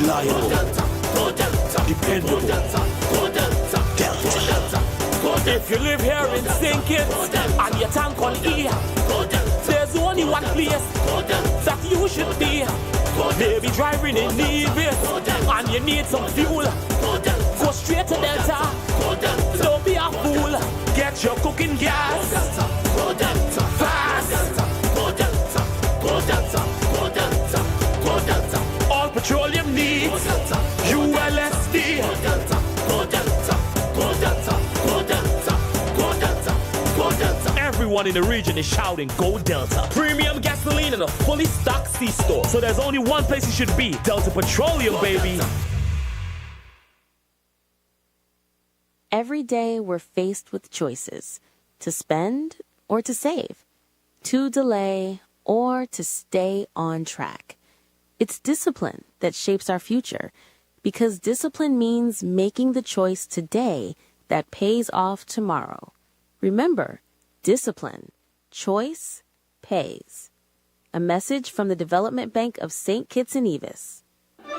reliable, dependable. If you live here in St. Kitts and your tank on E, there's only one place that you should be. Maybe driving in Nevis and you need some fuel. Go straight to Delta. Don't be a fool. Get your cooking gas fast. All petroleum needs ULSD. Everyone in the region is shouting, go Delta. Premium gasoline in a fully stocked C-store. So there's only one place you should be. Delta Petroleum, baby. Every day we're faced with choices. To spend or to save. To delay or to stay on track. It's discipline that shapes our future. Because discipline means making the choice today that pays off tomorrow. Remember, discipline, choice, pays. A message from the Development Bank of St. Kitts and Nevis.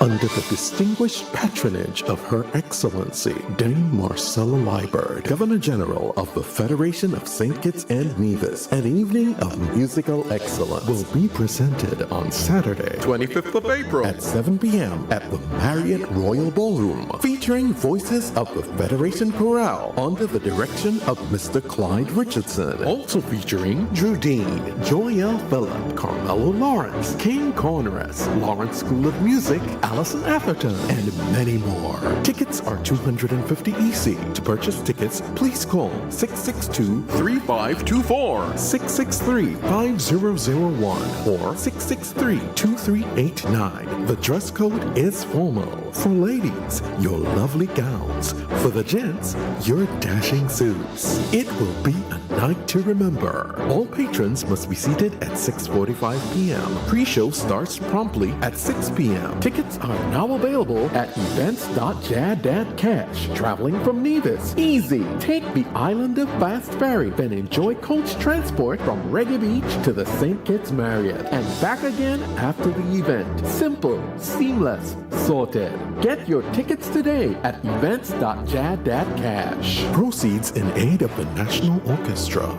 Under the distinguished patronage of Her Excellency Dame Marcella Liebert, Governor General of the Federation of St. Kitts and Nevis, an evening of musical excellence will be presented on Saturday, 25th of April at 7 p.m. at the Marriott Royal Ballroom, featuring voices of the Federation Chorale under the direction of Mr. Clyde Richardson. Also featuring Drew Dean, Joyelle Phillip, Carmelo Lawrence, King Corners, Lawrence School of Music, Allison Atherton, and many more. Tickets are $250 EC. To purchase tickets, please call 662-3524, 663-5001, or 663-2389. The dress code is formal. For ladies, your lovely gowns. For the gents, your dashing suits. It will be a night to remember. All patrons must be seated at 6:45 p.m. Pre-show starts promptly at 6 p.m. Tickets are now available at events.jad.cash. Traveling from Nevis, easy. Take the Island of Fast Ferry, then enjoy coach transport from Reggae Beach to the St. Kitts Marriott and back again after the event. Simple, seamless, sorted. Get your tickets today at events.jad.cash. Proceeds in aid of the National Orchestra.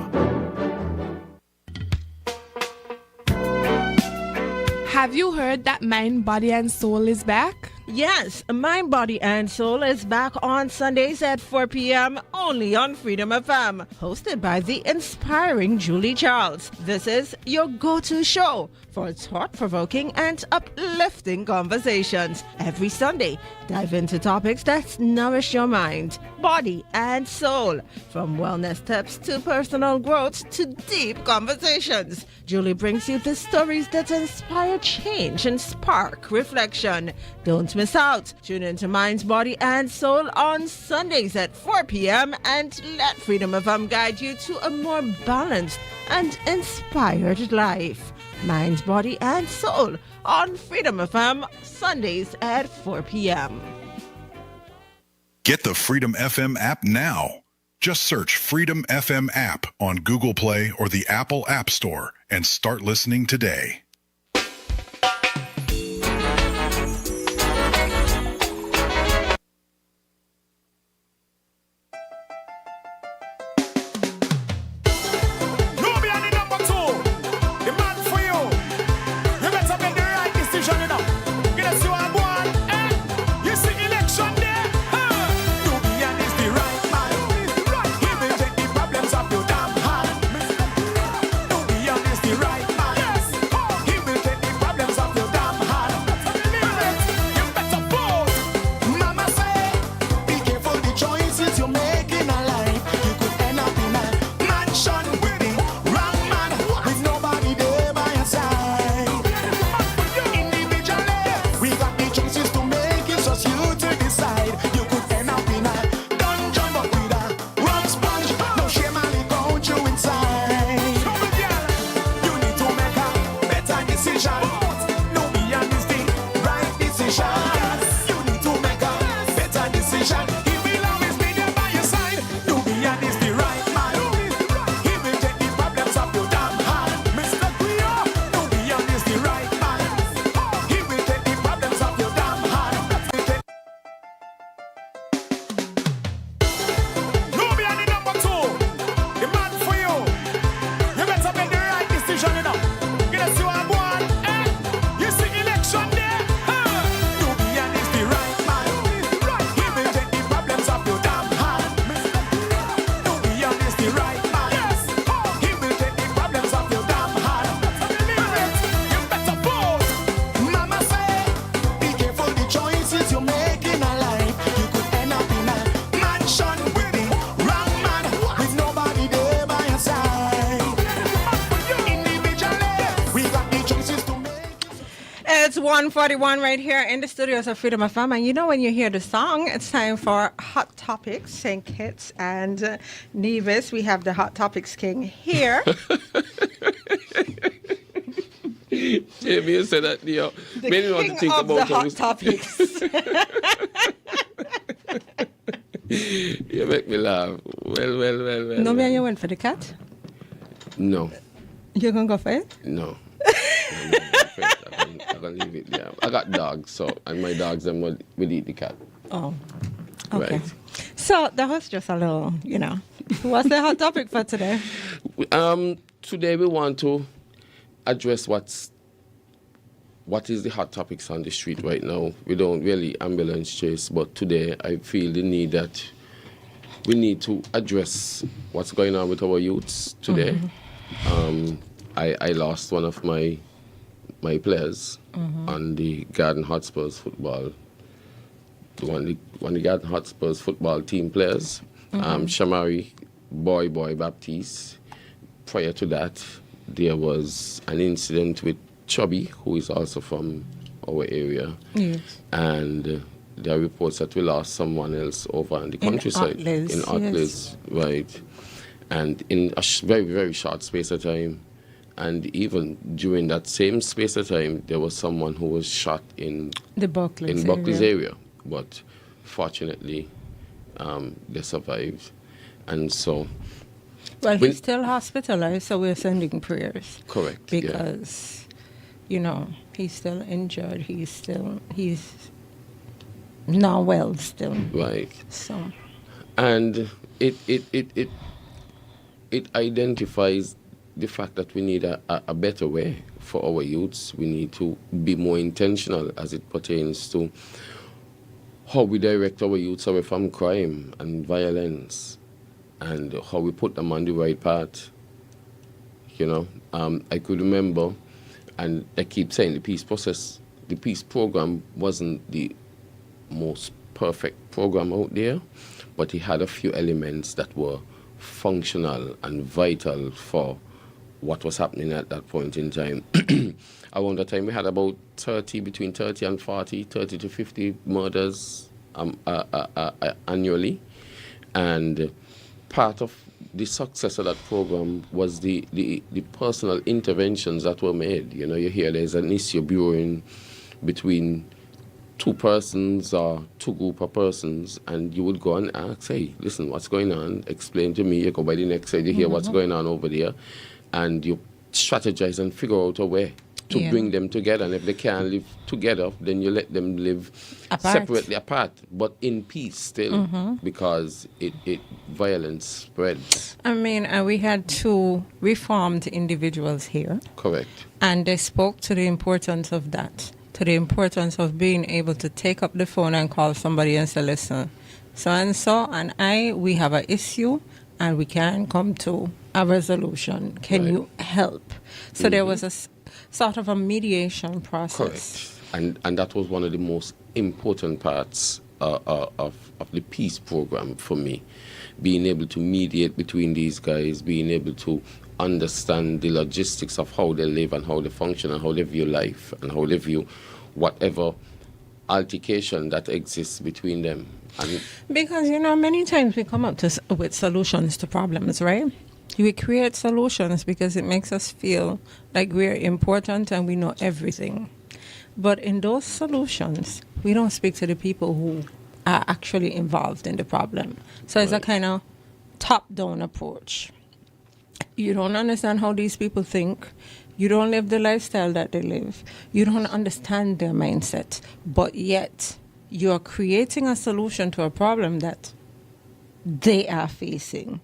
Have you heard that Mind, Body and Soul is back? Yes, Mind, Body and Soul is back on Sundays at 4 p.m. only on Freedom FM, hosted by the inspiring Julie Charles. This is your go-to show for thought-provoking and uplifting conversations. Every Sunday, dive into topics that nourish your mind, body, and soul. From wellness tips to personal growth to deep conversations, Julie brings you the stories that inspire change and spark reflection. Don't miss out. Tune into Minds, Body, and Soul on Sundays at 4 p.m. and let Freedom FM guide you to a more balanced and inspired life. Minds, Body, and Soul on Freedom FM, Sundays at 4 p.m. Get the Freedom FM app now. Just search Freedom FM app on Google Play or the Apple App Store and start listening today. 1:41 right here in the studios of Freedom FM. And you know, when you hear the song, it's time for Hot Topics, St. Kitts and Nevis. We have the Hot Topics King here. Jamie, you said that, you The made me want to king think of about the Hot Topics. You make me laugh. Well. No, man, you went for the cat? No. You're going to go for it? No. I'm going to leave it there. I got dogs, and my dogs will eat the cat. Oh, okay. Right. So that was just a little, What's the hot topic for today? Today we want to address what is the hot topics on the street right now. We don't really ambulance chase, but today I feel the need that we need to address what's going on with our youths today. Mm-hmm. I lost one of my players on the Garden Hotspurs football. One of the Garden Hotspurs football team players, Shamari Boy Baptiste. Prior to that, there was an incident with Chubby, who is also from our area. Yes. And there are reports that we lost someone else over in the countryside. In Atlas, yes. Right. And in a very, very short space of time. And even during that same space of time, there was someone who was shot in Buckley's area. But fortunately, they survived. And so... Well, he's still hospitalized, so we're sending prayers. Correct. Because, he's still injured. He's not well still. Right. So. And it identifies the fact that we need a better way for our youths. We need to be more intentional as it pertains to how we direct our youths away from crime and violence, and how we put them on the right path. I could remember, and I keep saying the peace program wasn't the most perfect program out there, but it had a few elements that were functional and vital for what was happening at that point in time. Around that time, we had about between 30 and 40, 30 to 50 murders annually. And part of the success of that program was the personal interventions that were made. You hear there's an issue brewing between two persons or two group of persons, and you would go and ask, hey, listen, what's going on? Explain to me. You go by the next side, you hear what's going on over there, and you strategize and figure out a way to bring them together. And if they can't live together, then you let them live separately apart, but in peace still, because violence spreads. And we had two reformed individuals here. Correct. And they spoke to the importance of that, to the importance of being able to take up the phone and call somebody and say, listen, so-and-so and we have an issue and we can't come to a resolution. Can you help? So there was a sort of a mediation process. Correct. And that was one of the most important parts of the peace program for me. Being able to mediate between these guys, being able to understand the logistics of how they live and how they function and how they view life and how they view whatever altercation that exists between them. And because, many times we come up with solutions to problems, right? We create solutions because it makes us feel like we're important and we know everything. But in those solutions, we don't speak to the people who are actually involved in the problem. So it's a kind of top-down approach. You don't understand how these people think. You don't live the lifestyle that they live. You don't understand their mindset. But yet, you're creating a solution to a problem that they are facing.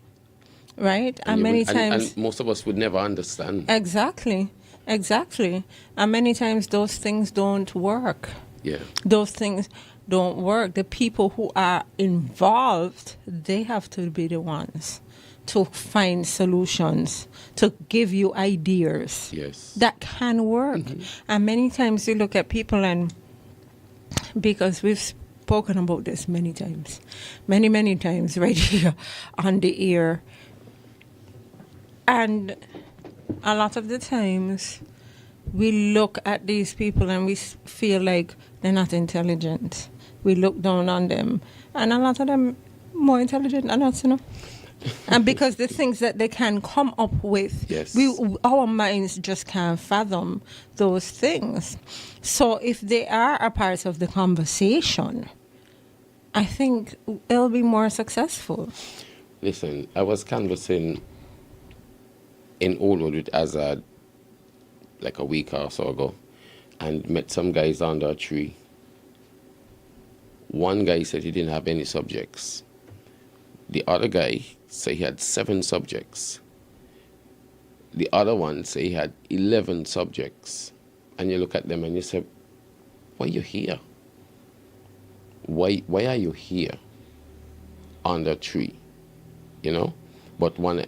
Right? And many times... And most of us would never understand. Exactly. And many times those things don't work. Yeah. Those things don't work. The people who are involved, they have to be the ones to find solutions, to give you ideas that can work. And many times you look at people, and because we've spoken about this many times right here on the air, and a lot of the times we look at these people and we feel like they're not intelligent. We look down on them. And a lot of them more intelligent than us, And because the things that they can come up with, yes. our minds just can't fathom those things. So if they are a part of the conversation, I think it'll be more successful. Listen, I was canvassing in Oldwood with Azad like a week or so ago and met some guys under a tree. One guy said he didn't have any subjects. The other guy said he had 7 subjects. The other one said he had 11 subjects. And you look at them and you say, why are you here? Why are you here under a tree? But one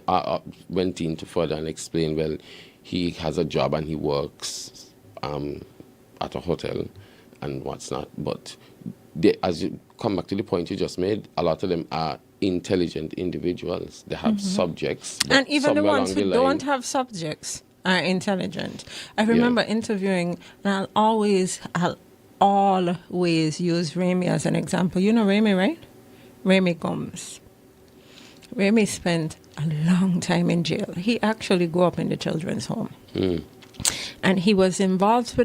went into further and explained, well, he has a job and he works at a hotel and what's not. But as you come back to the point you just made, a lot of them are intelligent individuals. They have subjects. And even the ones who don't have subjects are intelligent. I remember interviewing, and I'll always use Remy as an example. You know Remy, right? Remy Gomes. Remy spent a long time in jail. He actually grew up in the children's home. And he was involved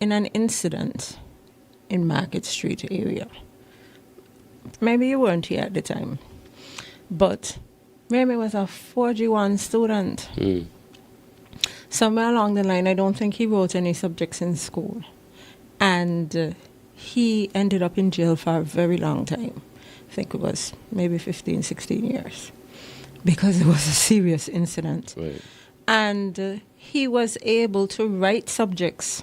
in an incident in Market Street area. Maybe you weren't here at the time. But Remy was a 4G1 student. Somewhere along the line, I don't think he wrote any subjects in school. And he ended up in jail for a very long time. I think it was maybe 15, 16 years. Because it was a serious incident. Right. And he was able to write subjects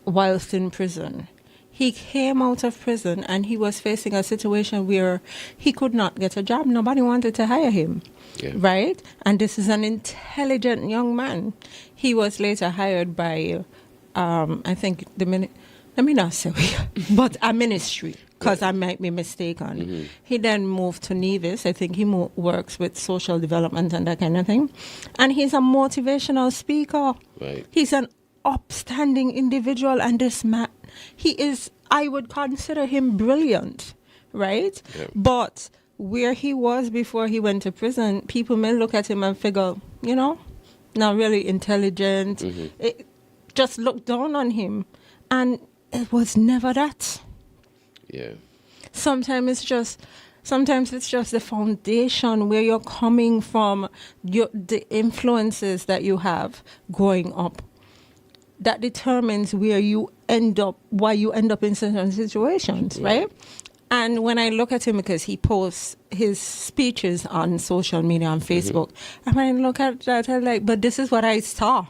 whilst in prison. He came out of prison and he was facing a situation where he could not get a job. Nobody wanted to hire him, right? And this is an intelligent young man. He was later hired by, I think, let me not say, but a ministry, because I might be mistaken. He then moved to Nevis. I think he works with social development and that kind of thing. And he's a motivational speaker. Right. He's an upstanding individual, and this man, I would consider him brilliant, right? Yep. But where he was before he went to prison, people may look at him and figure, not really intelligent. Just look down on him. And it was never that. Yeah. Sometimes it's just the foundation where you're coming from, the influences that you have growing up. That determines why you end up in certain situations, right? And when I look at him, because he posts his speeches on social media, on Facebook, and when I look at that, I'm like, but this is what I saw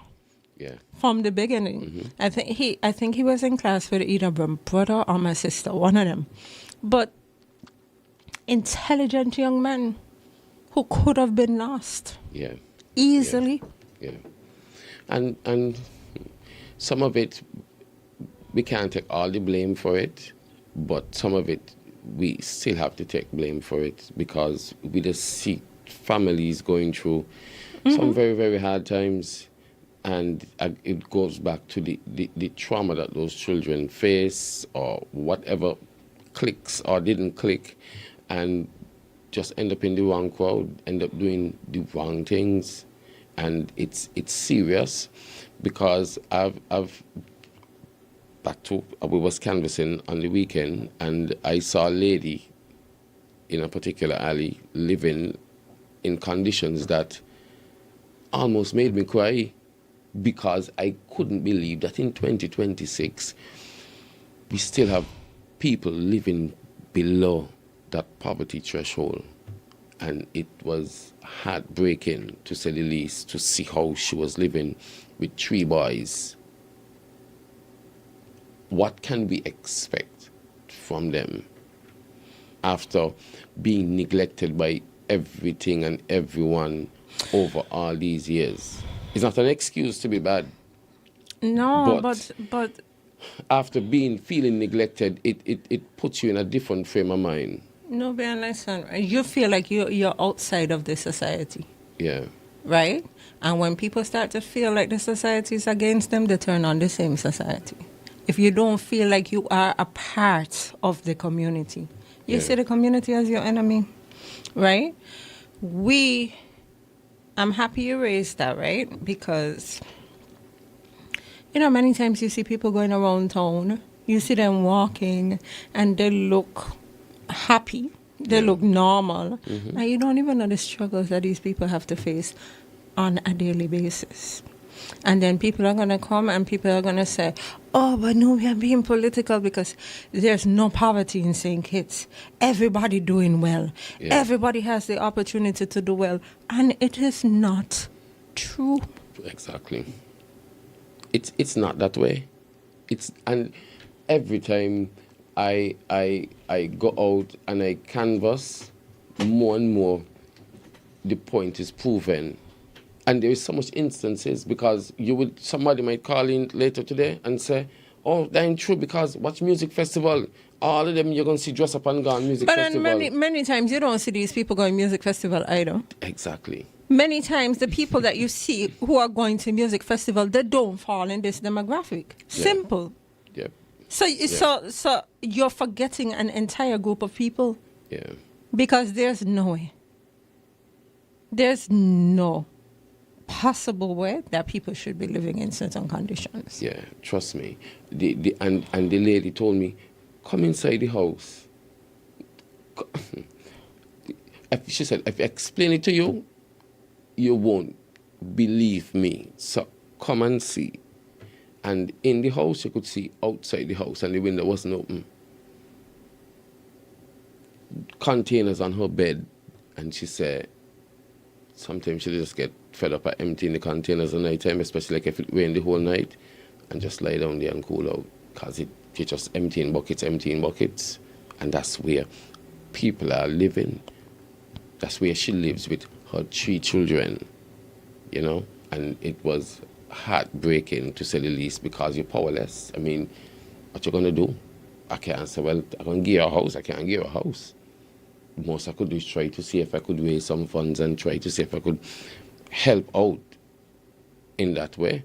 from the beginning. I think he was in class with either my brother or my sister, one of them. But intelligent young man who could have been lost easily. Yeah. And some of it, we can't take all the blame for it, but some of it, we still have to take blame for it, because we just see families going through some very, very hard times, and it goes back to the trauma that those children face, or whatever clicks or didn't click, and just end up in the wrong crowd, end up doing the wrong things, and it's serious. Because we was canvassing on the weekend, and I saw a lady in a particular alley living in conditions that almost made me cry, because I couldn't believe that in 2026 we still have people living below that poverty threshold. And it was heartbreaking, to say the least, to see how she was living with 3 boys. What can we expect from them after being neglected by everything and everyone over all these years? It's not an excuse to be bad. No, but after feeling neglected, it puts you in a different frame of mind. No, but listen, you feel like you're outside of the society. Yeah. right? And when people start to feel like the society is against them, they turn on the same society. If you don't feel like you are a part of the community, you see the community as your enemy, right? I'm happy you raised that, right? Because, many times you see people going around town, you see them walking, and they look happy, they look normal, and you don't even know the struggles that these people have to face on a daily basis. And then people are going to come and people are going to say, oh, but no, we are being political because there's no poverty in St. Kitts. Everybody doing well. Yeah. Everybody has the opportunity to do well. And it is not true. Exactly. It's not that way. And every time I go out and I canvass, more and more the point is proven. And there is so much instances because somebody might call in later today and say, oh, that ain't true because watch music festival. All of them you're going to see dress up and go on music festival. But many times you don't see these people going music festival either. Exactly. Many times the people that you see who are going to music festival, they don't fall in this demographic. Simple. Yeah. So you're forgetting an entire group of people. Yeah. Because there's no way. There's no possible way that people should be living in certain conditions. Yeah, trust me. And the lady told me, come inside the house. She said, if I explain it to you, you won't believe me. So come and see. And in the house, you could see outside the house, and the window wasn't open. Containers on her bed, and she said, sometimes she just get fed up at emptying the containers at night time, especially like if it rained the whole night, and just lie down there and cool out, because you're just emptying buckets, and that's where people are living. That's where she lives with her 3 children, and it was heartbreaking to say the least because you're powerless. I mean, what you gonna do? I can't say, well, I'm gonna give you a house. I can't give you a house. Most I could do is try to see if I could raise some funds and try to see if I could help out in that way.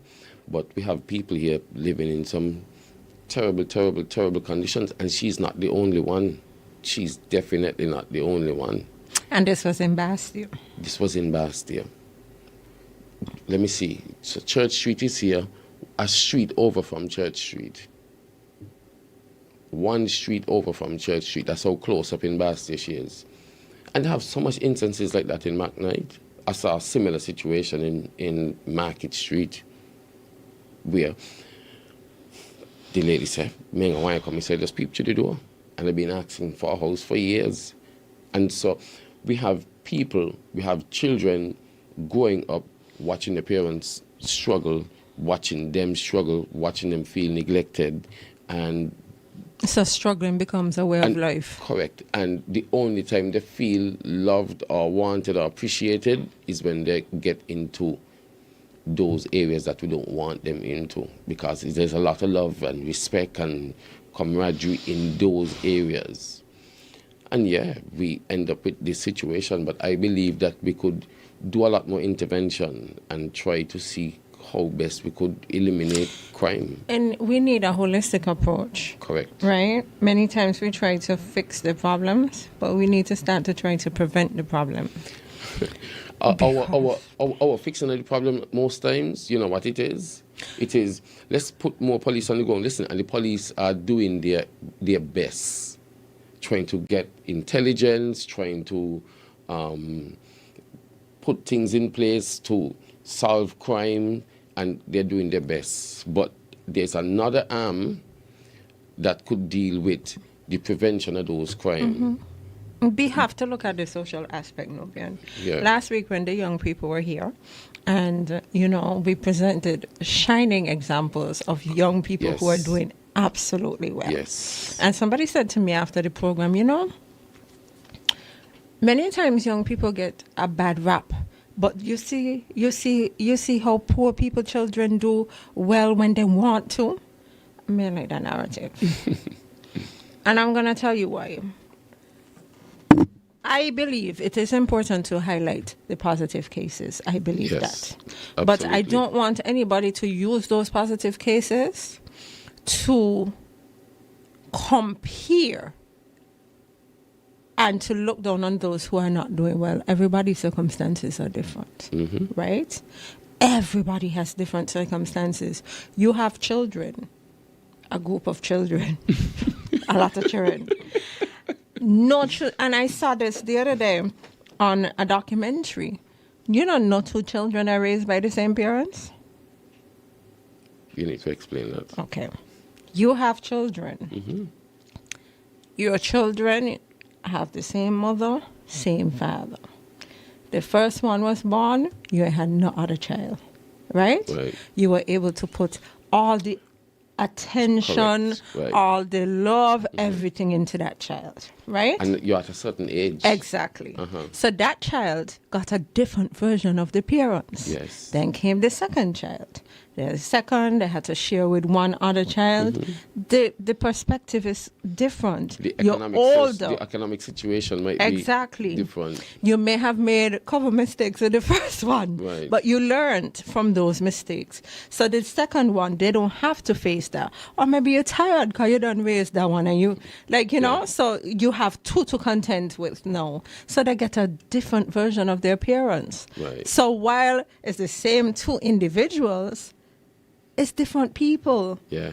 But we have people here living in some terrible, terrible, terrible conditions, and she's not the only one. She's definitely not the only one. And this was in Bastille? This was in Bastille. Let me see. So Church Street is here, a street over from Church Street. 1 street over from Church Street. That's how close up in Bastille she is. And I have so much instances like that in McKnight. I saw a similar situation in Market Street where the lady said, "Menga, why come?" He said, "Just peep to the door." And I've been asking for a house for years. And so we have people, we have children growing up watching their parents struggle, watching them struggle, watching them feel neglected. And so struggling becomes a way of life. Correct. And the only time they feel loved or wanted or appreciated is when they get into those areas that we don't want them into, because there's a lot of love and respect and camaraderie in those areas. And yeah, we end up with this situation, but I believe that we could do a lot more intervention and try to see how best we could eliminate crime. And we need a holistic approach. Correct. Right? Many times we try to fix the problems, but we need to start to try to prevent the problem. Our fixing of the problem most times, you know what it is? It is, let's put more police on the ground. Listen, and the police are doing their best, trying to get intelligence, trying to put things in place to solve crime, and they're doing their best. But there's another arm that could deal with the prevention of those crimes. Mm-hmm. We have to look at the social aspect, Nubian. Yeah. Last week when the young people were here, and, we presented shining examples of young people who are doing absolutely well. Yes. And somebody said to me after the program, many times young people get a bad rap, but you see how poor people, children do well when they want to. I mean, like that narrative. And I'm going to tell you why. I believe it is important to highlight the positive cases. I believe Yes, that. But I absolutely. don't want anybody to use those positive cases to compare and to look down on those who are not doing well. Everybody's circumstances are different, right? Everybody has different circumstances. You have children, a group of children, a lot of children. And I saw this the other day on a documentary. You know, no two children are raised by the same parents? You need to explain that. Okay. You have children. Your children have the same mother, same father. The first one was born, you had no other child, right? Right. You were able to put all the attention, Correct. Right. all the love, everything into that child, right? And you're at a certain age. Exactly. So that child got a different version of the parents. Yes. Then came the second child. The second, they had to share with one other child. The perspective is different. You're older. The economic situation might Exactly. be different. You may have made a couple mistakes with the first one, Right. but you learned from those mistakes. So the second one, they don't have to face that. Or maybe you're tired because you done raised that one and you, like, you know, so you have two to contend with now. So they get a different version of their parents. Right. So while it's the same two individuals, it's different people. Yeah.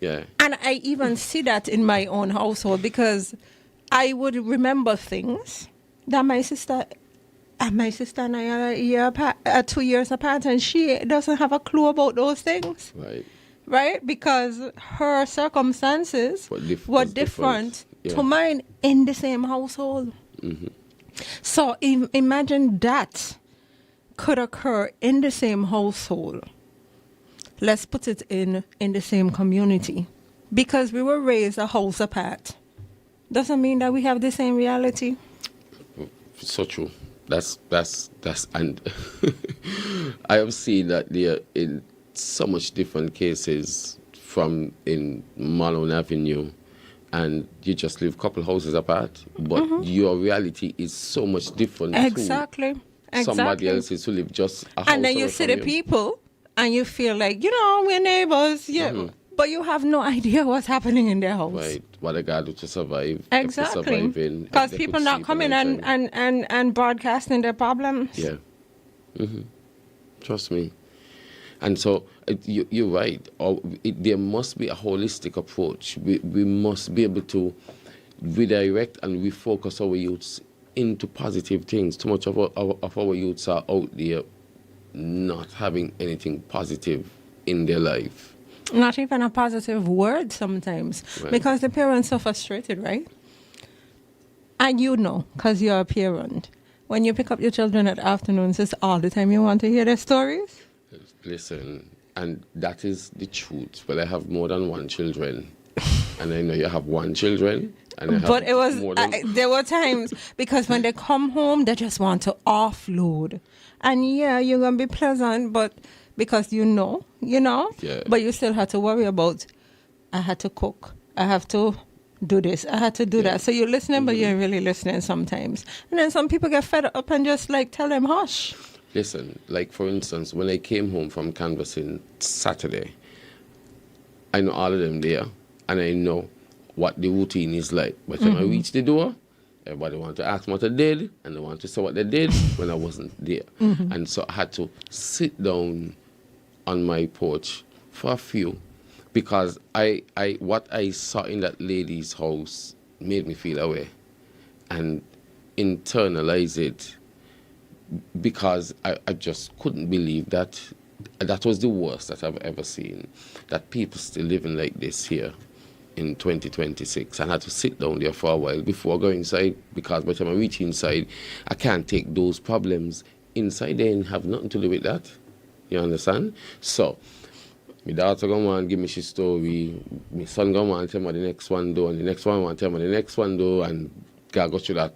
Yeah. And I even see that in my own household because I would remember things that my sister and I are a year apart, 2 years apart, and she doesn't have a clue about those things, Right. right? Because her circumstances were different Yeah. to mine in the same household. So imagine that could occur in the same household. Let's put it in the same community. Because we were raised a house apart doesn't mean that we have the same reality. So true. That's and I have seen that there in so much different cases from in Malone Avenue, and you just live a couple houses apart, but your reality is so much different Exactly. to somebody else's who live just a house And then you away see from the people and you feel like, you know, we're neighbors, yeah. But you have no idea what's happening in their house. Right. What they got to do to survive. Exactly. Because people not coming and broadcasting their problems. Yeah. Trust me. And so you're right. There must be a holistic approach. We must be able to redirect and refocus our youths into positive things. Too much of our youths are out there not having anything positive in their life. Not even a positive word sometimes. Right. Because the parents are frustrated, right? And you know, because you're a parent. When you pick up your children at afternoons, it's all the time you want to hear their stories. Listen, and that is the truth. Well, I have more than one children. And I know you have one children. And I have But it was, more than... there were times, because when they come home, they just want to offload. And yeah, you're going to be pleasant, but because you know, Yeah. but you still have to worry about, I had to cook, I have to do this, I had to do that. So you're listening, but you're really listening sometimes. And then some people get fed up and just like tell them hush. Listen, like for instance, when I came home from canvassing Saturday, I know all of them there, and I know what the routine is like. By the time I reach the door, everybody want to ask what I did, and they want to say what they did when I wasn't there. And so I had to sit down on my porch for a few, because what I saw in that lady's house made me feel away, and internalize it, because I just couldn't believe that was the worst that I've ever seen, that people still living like this here in 2026. And I had to sit down there for a while before going inside, because by the time I reach inside, I can't take those problems inside there and have nothing to do with that. You understand? So, my daughter going to give me his story, my son going to tell me the next one do, and the next one want to tell me the next one do, and God go through that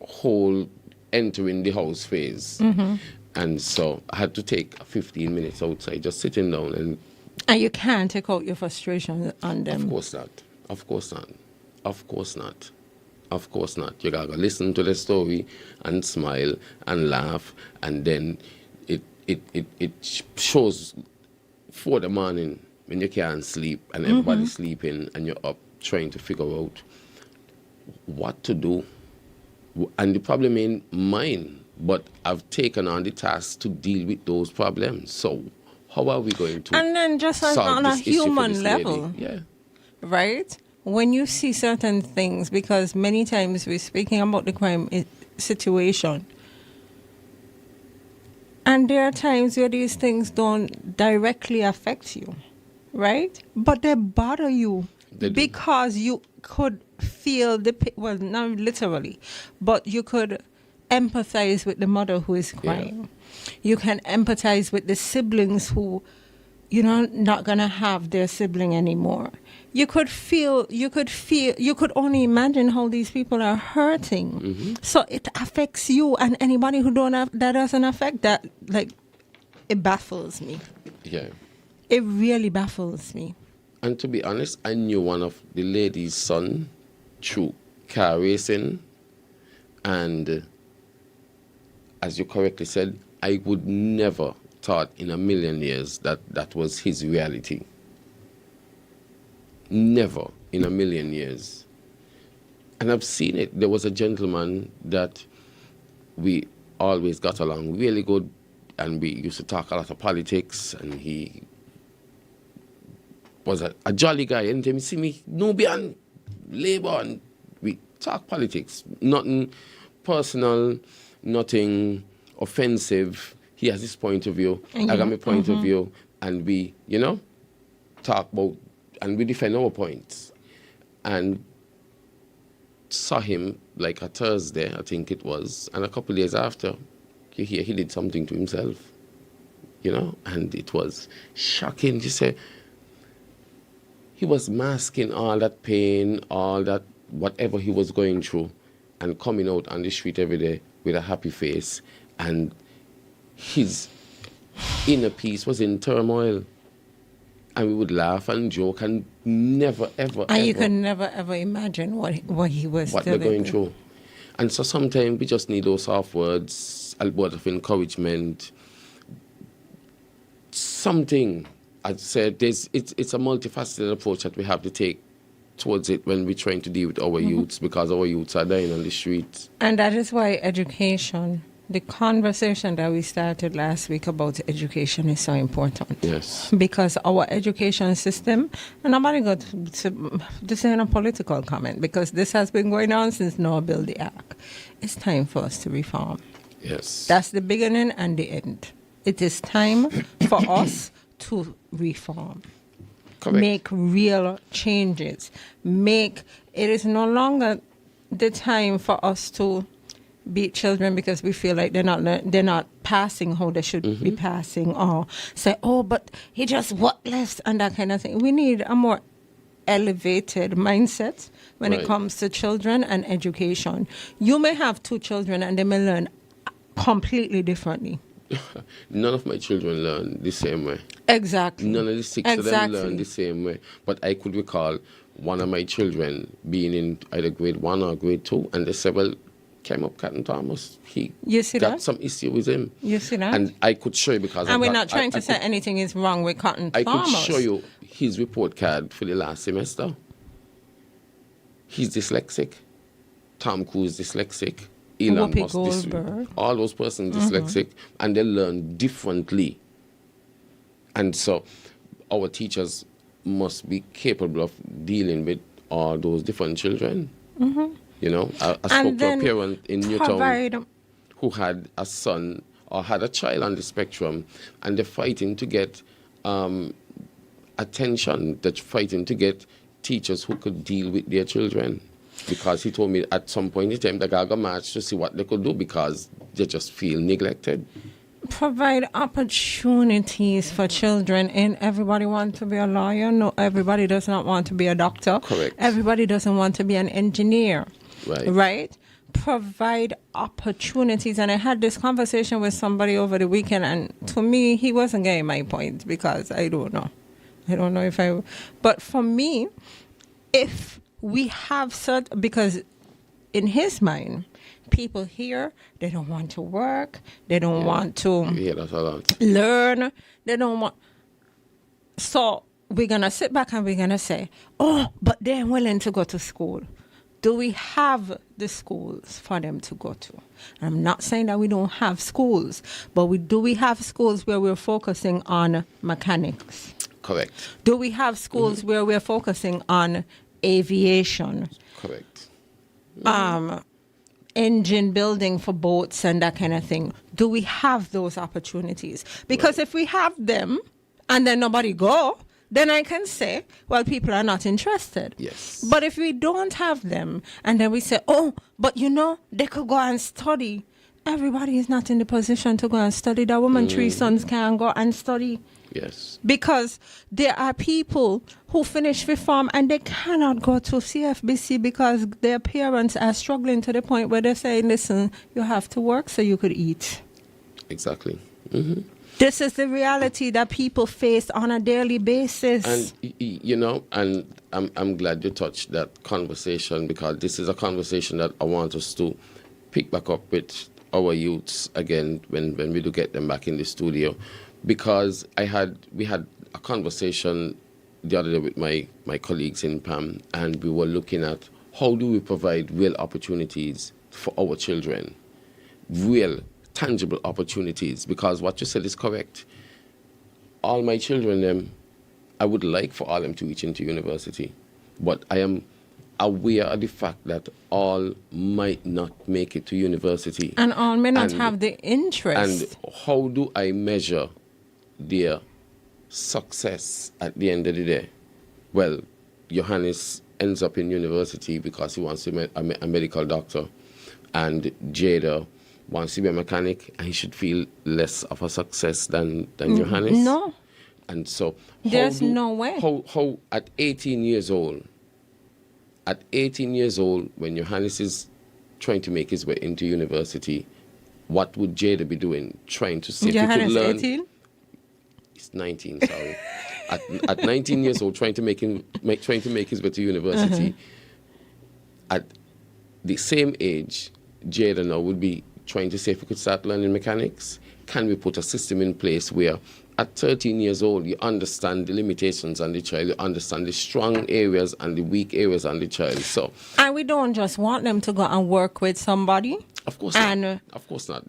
whole entering the house phase. And so I had to take 15 minutes outside, just sitting down. And you can't take out your frustration on them. Of course not. Of course not. Of course not. Of course not. You gotta listen to the story and smile and laugh, and then it shows 4 the morning when you can't sleep and everybody's sleeping and you're up trying to figure out what to do. And the problem ain't mine, but I've taken on the task to deal with those problems. So how are we going to And then just solve on a this issue for human this level, lady? Yeah. right? When you see certain things, because many times we're speaking about the crime situation, and there are times where these things don't directly affect you, right? But they bother you They do. because you could feel well, not literally, but you could empathize with the mother who is crying. You can empathize with the siblings who, not gonna have their sibling anymore. You could only imagine how these people are hurting. So it affects you, and anybody who that doesn't affect that, like, it baffles me. Yeah. It really baffles me. And to be honest, I knew one of the lady's son through car racing, and as you correctly said, I would never thought in a million years that was his reality. Never in a million years. And I've seen it. There was a gentleman that we always got along really good, and we used to talk a lot of politics, and he was a jolly guy. Anytime you see me, no beyond Labour, and we talk politics. Nothing personal, nothing offensive. He has his point of view. I got my point of view, and we, talk about, and we defend our points. And saw him like a Thursday, I think it was, and a couple of days after, you hear he did something to himself, and it was shocking. You say, he was masking all that pain, all that, whatever he was going through, and coming out on the street every day with a happy face, and his inner peace was in turmoil. And we would laugh and joke and never, ever, And you can never, ever imagine what he was what they're going through. And so sometimes we just need those soft words, a word of encouragement, something. I'd say it's a multifaceted approach that we have to take towards it when we're trying to deal with our youths, because our youths are dying on the streets. And that is why education, the conversation that we started last week about education, is so important. Yes. Because our education system, and nobody got to this ain't a political comment, because this has been going on since Noah built the ark. It's time for us to reform. Yes. That's the beginning and the end. It is time for us to reform. Correct. Make real changes. It is no longer the time for us to beat children because we feel like they're not passing how they should be passing, or say, oh, but he just what less, and that kind of thing. We need a more elevated mindset when it comes to children and education. You may have 2 children and they may learn completely differently. None of my children learn the same way. Exactly. None of the 6 of them learn the same way. But I could recall one of my children being in either grade 1 or grade 2, and they said, well, came up Captain Thomas. He got some issue with him. You see that? And I could show you, because and we're not trying to say anything is wrong with Cotton Thomas. I could show you his report card for the last semester. He's dyslexic. Tom Cruise dyslexic. Elon Musk dyslexic. All those persons dyslexic, and they learn differently. And so our teachers must be capable of dealing with all those different children. I spoke to a parent in Newtown who had a son or had a child on the spectrum, and they're fighting to get attention, they're fighting to get teachers who could deal with their children. Because he told me at some point in time they got to match to see what they could do, because they just feel neglected. Provide opportunities for children, and everybody wants to be a lawyer. No, everybody does not want to be a doctor. Correct. Everybody doesn't want to be an engineer. Right? Provide opportunities. And I had this conversation with somebody over the weekend, and to me, he wasn't getting my point, because I don't know if but for me, if we have certain, because in his mind, people here, they don't want to work, they don't want to that's a lot. learn, they don't want. So we're going to sit back and we're going to say, oh, but they're willing to go to school. Do we have the schools for them to go to? I'm not saying that we don't have schools, but do we have schools where we're focusing on mechanics? Correct. Do we have schools where we're focusing on aviation? Correct. Engine building for boats and that kind of thing? Do we have those opportunities? Because if we have them and then nobody go, then I can say, well, people are not interested. Yes. But if we don't have them and then we say, oh, but they could go and study. Everybody is not in the position to go and study. That woman, 3 sons can go and study. Yes. Because there are people who finish reform and they cannot go to CFBC because their parents are struggling to the point where they're saying, listen, you have to work so you could eat. Exactly. Mm-hmm. This is the reality that people face on a daily basis. And, and I'm glad you touched that conversation, because this is a conversation that I want us to pick back up with our youths again when we do get them back in the studio. Because we had a conversation the other day with my colleagues in PAM, and we were looking at how do we provide real opportunities for our children, real tangible opportunities, because what you said is correct. All my children, I would like for all them to reach into university, but I am aware of the fact that all might not make it to university. And all may not have the interest. And how do I measure their success at the end of the day? Well, Johannes ends up in university because he wants to be a medical doctor, and Jada wants to be a mechanic, and he should feel less of a success than Johannes. No. And so there's no way. How at 18 years old, when Johannes is trying to make his way into university, what would Jada be doing? Trying to see if he could learn. 18? He's 19, sorry. at 19 years old, trying to make his way to university. At the same age, Jada now would be trying to see if we could start learning mechanics. Can we put a system in place where at 13 years old, you understand the limitations on the child, you understand the strong areas and the weak areas on the child. So, and we don't just want them to go and work with somebody. Of course not. Of course not.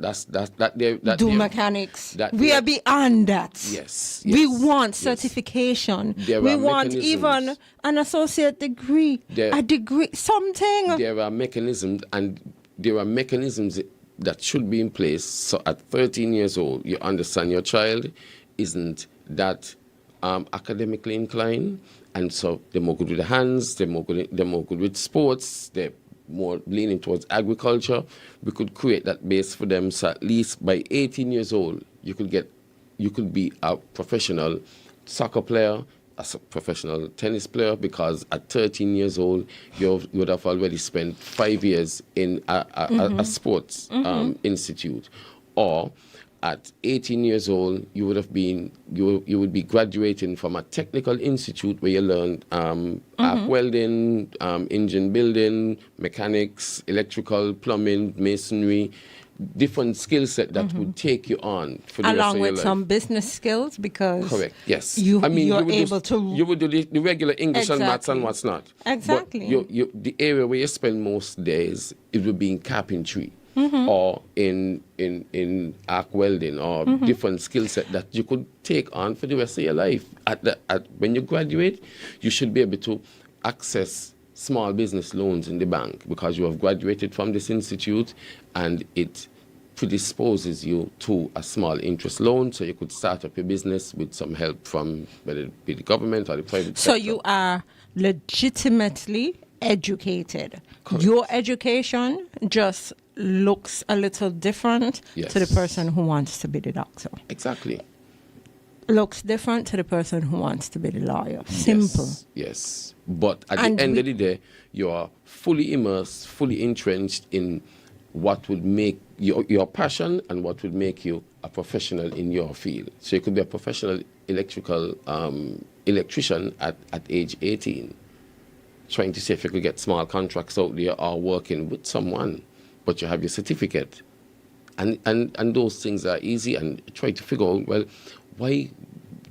Do mechanics. We are beyond that. Yes. We want certification. We want even an associate degree, a degree, something. There are mechanisms, and there are mechanisms that should be in place. So at 13 years old, you understand your child isn't that academically inclined, and so they're more good with the hands, they're more good with sports, they're more leaning towards agriculture. We could create that base for them, so at least by 18 years old, you could be a professional soccer player, a professional tennis player, because at 13 years old, you would have already spent 5 years in a sports institute. Or at 18 years old, you would be graduating from a technical institute where you learned arc welding, engine building, mechanics, electrical, plumbing, masonry, different skill set that would take you on for the rest of your life. Along with some business skills, because correct, yes. You would do the regular English and maths and what's not. Exactly. But the area where you spend most days, it would be in carpentry. Or in arc welding, or different skill set that you could take on for the rest of your life. When you graduate, you should be able to access small business loans in the bank because you have graduated from this institute, and it predisposes you to a small interest loan, so you could start up your business with some help from whether it be the government or the private sector. So you are legitimately educated. Correct. Your education just looks a little different to the person who wants to be the doctor. Exactly. Looks different to the person who wants to be the lawyer. Simple. Yes. But at the end of the day, you are fully immersed, fully entrenched in what would make your passion and what would make you a professional in your field. So you could be a professional electrician at age 18. trying to see if you could get small contracts out there or working with someone, but you have your certificate. And those things are easy, and try to figure out, well, why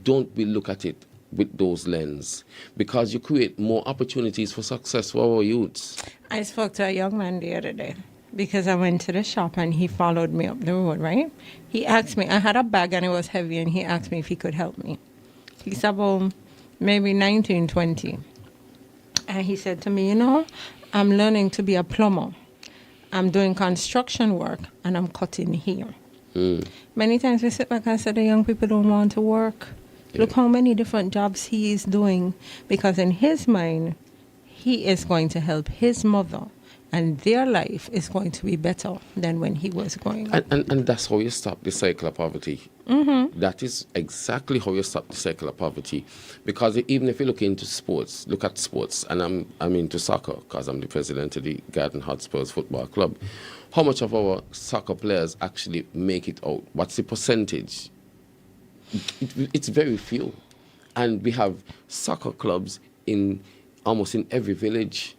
don't we look at it with those lens? Because you create more opportunities for success for our youths. I spoke to a young man the other day because I went to the shop and he followed me up the road, right? He asked me, I had a bag and it was heavy, and he asked me if he could help me. He's about maybe 19, 20. And he said to me, I'm learning to be a plumber. I'm doing construction work and I'm cutting here. Many times we sit back and say the young people don't want to work. Yeah. Look how many different jobs he is doing, because in his mind, he is going to help his mother, and their life is going to be better than when he was growing up. And that's how you stop the cycle of poverty. Mm-hmm. That is exactly how you stop the cycle of poverty. Because even if you look into sports, look at sports, and I'm into soccer because I'm the president of the Garden Hotspurs Football Club. How much of our soccer players actually make it out? What's the percentage? It's very few. And we have soccer clubs almost in every village.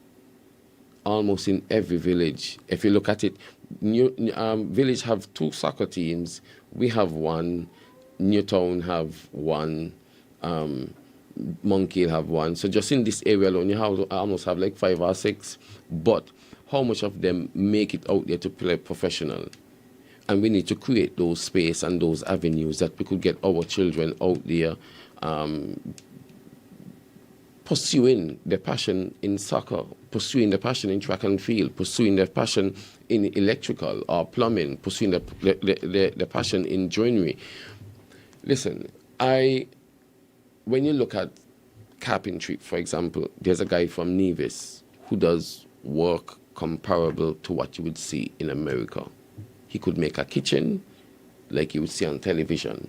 Almost in every village. If you look at it, village have 2 soccer teams. We have 1. Newtown have 1. Monkey have 1. So just in this area alone, you almost have like 5 or 6. But how much of them make it out there to play professional? And we need to create those space and those avenues that we could get our children out there pursuing their passion in soccer, pursuing their passion in track and field, pursuing their passion in electrical or plumbing, pursuing their passion in joinery. Listen, when you look at carpentry, for example, there's a guy from Nevis who does work comparable to what you would see in America. He could make a kitchen like you would see on television.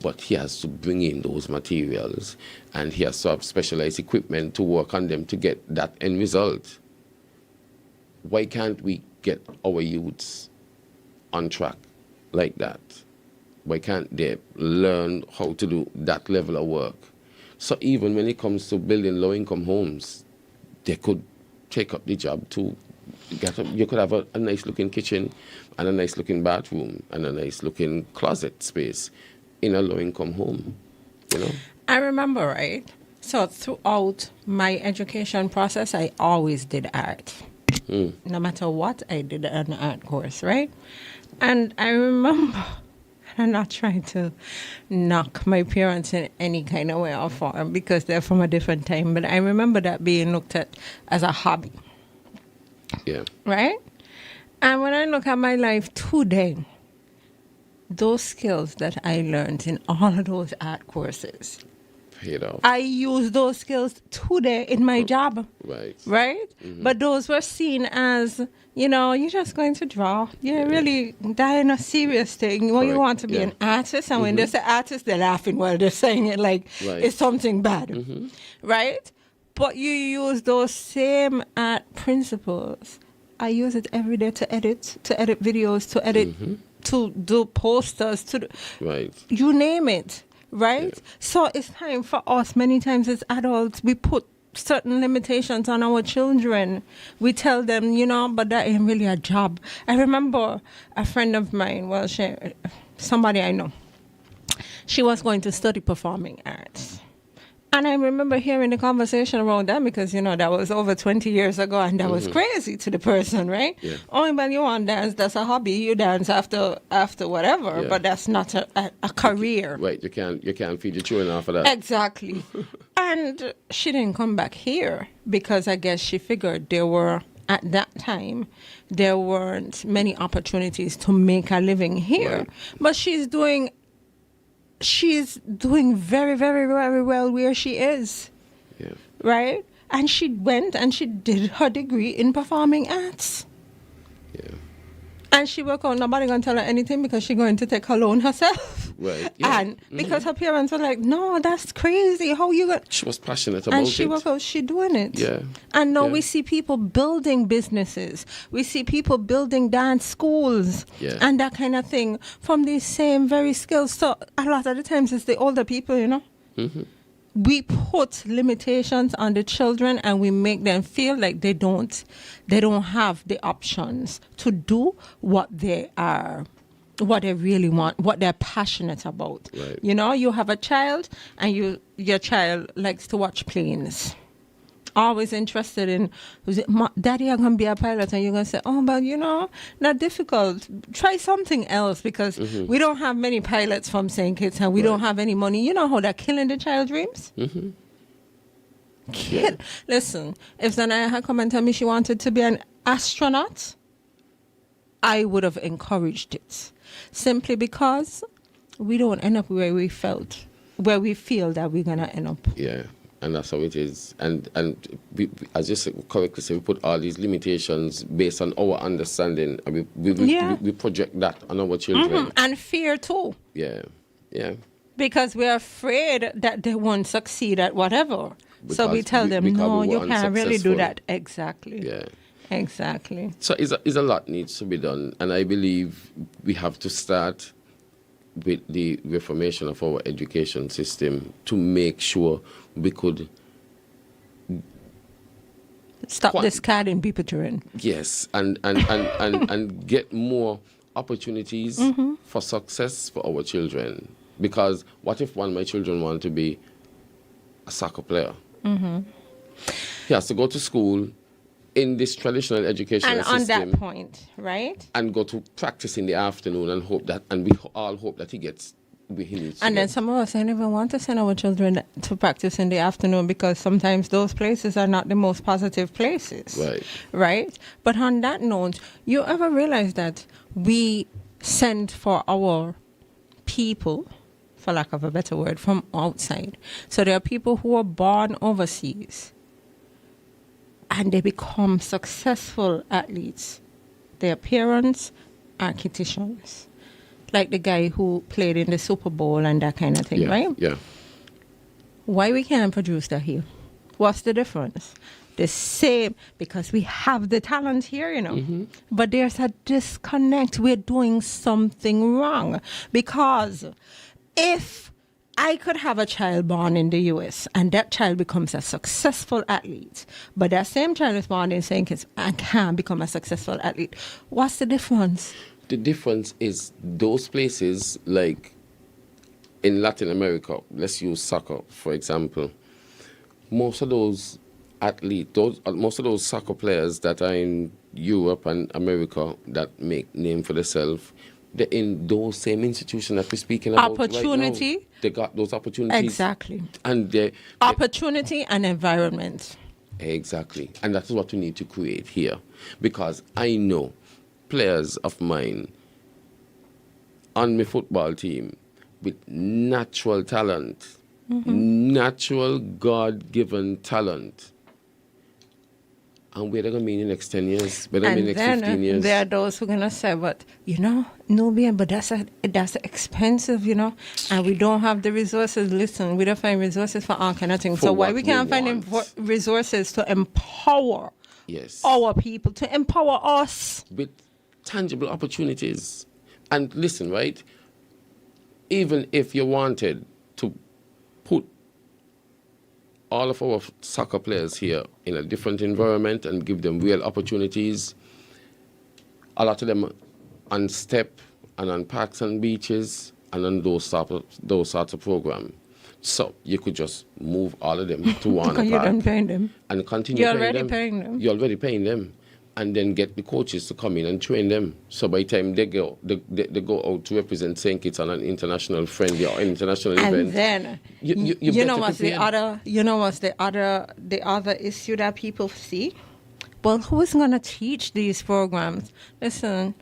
But he has to bring in those materials, and he has to have specialized equipment to work on them to get that end result. Why can't we get our youths on track like that? Why can't they learn how to do that level of work? So even when it comes to building low-income homes, they could take up the job to you could have a nice-looking kitchen and a nice-looking bathroom and a nice-looking closet space in a low-income home, I remember, right? So throughout my education process, I always did art. No matter what, I did an art course, right? And I remember, I'm not trying to knock my parents in any kind of way or form because they're from a different time, but I remember that being looked at as a hobby. Yeah. Right? And when I look at my life today, those skills that I learned in all of those art courses, paid off. I use those skills today in my job. Right. Right? Mm-hmm. But those were seen as, you're just going to draw. You're really dying a serious thing. Well, you want to be an artist. And when they say artist, they're laughing while they're saying it like it's something bad. Mm-hmm. Right? But you use those same art principles. I use it every day to edit videos, to edit, to do posters, you name it, right? Yeah. So it's time for us, many times as adults, we put certain limitations on our children. We tell them, but that ain't really a job. I remember a friend of mine, somebody I know, she was going to study performing arts. And I remember hearing the conversation around that because, that was over 20 years ago and that was crazy to the person, right? Yeah. Oh, but you want to dance, that's a hobby. You dance after whatever, but that's not a career. Right, you can't feed your children off of that. Exactly. And she didn't come back here because I guess she figured at that time, there weren't many opportunities to make a living here. Right. But she's doing very, very, very well where she is. Yeah. Right? And she went and she did her degree in performing arts. Yeah. And she will go, nobody going to tell her anything because she's going to take her loan herself. Right. Yeah. And because her parents were like, no, that's crazy. How you got... She was passionate about it. And she will go, she doing it. Yeah. And now we see people building businesses. We see people building dance schools and that kind of thing from these same very skills. So a lot of the times it's the older people, Mm-hmm. we put limitations on the children and we make them feel like they don't have the options to do what they really want, what they're passionate about. Right. You know, you have a child and your child likes to watch planes. Always interested in, Daddy, I'm going to be a pilot. And you're going to say, oh, but not difficult. Try something else, because we don't have many pilots from St. Kitts and we don't have any money. You know how they're killing the child dreams? Listen, if Zanaya had come and told me she wanted to be an astronaut, I would have encouraged it. Simply because we don't end up where we feel that we're going to end up. Yeah. And that's how it is. And we, as you said, correctly said, we put all these limitations based on our understanding. And we project that on our children. And fear too. Yeah. Because we're afraid that they won't succeed at whatever. So we tell them, no, you can't really do that. Exactly. Yeah. Exactly. So is a lot needs to be done. And I believe we have to start with the reformation of our education system to make sure we could stop discarding people children. Yes, and get more opportunities for success for our children. Because what if one of my children want to be a soccer player? He has to go to school in this traditional educational system. And on that point, right? And go to practice in the afternoon and we all hope that he gets where he needs to And then get. some of us don't even want to send our children to practice in the afternoon, because sometimes those places are not the most positive places. Right? But on that note, you ever realize that we send for our people, for lack of a better word, from outside? So there are people who are born overseas and they become successful athletes. Their parents, architects, like the guy who played in the Super Bowl and that kind of thing, right? Yeah. Why we can't produce that here? What's the difference? The same, because we have the talent here, But there's a disconnect. We're doing something wrong. Because if I could have a child born in the U.S. and that child becomes a successful athlete, but that same child is born in St. Kitts and can't become a successful athlete, what's the difference? The difference is those places, like in Latin America, let's use soccer, for example, most of those athletes, most of those soccer players that are in Europe and America that make name for themselves, they're in those same institutions that we're speaking about Opportunity. Right now. They got those opportunities. Exactly. And opportunity and environment. Exactly. And that's what we need to create here. Because I know players of mine on my football team with natural talent, natural God-given talent. And where they're going to be in the next 10 years, where they're going to be in the next 15 years. There are those who are going to say, but, no, but that's expensive, and we don't have the resources. Listen, we don't find resources for all kind of things. So why we can't find resources to empower our people, to empower us? With tangible opportunities. And listen, right? Even if you wanted to put all of our soccer players here in a different environment and give them real opportunities, a lot of them on step and on parks and beaches and on those sorts of programs. So you could just move all of them to one park. You're done paying them. And continue You're paying them. already paying them. You're already paying them. And then get the coaches to come in and train them. So by the time they go out to represent St. Kitts on an international friendly or international event. And then you know what's the other issue that people see? Well, who's gonna teach these programs? Listen,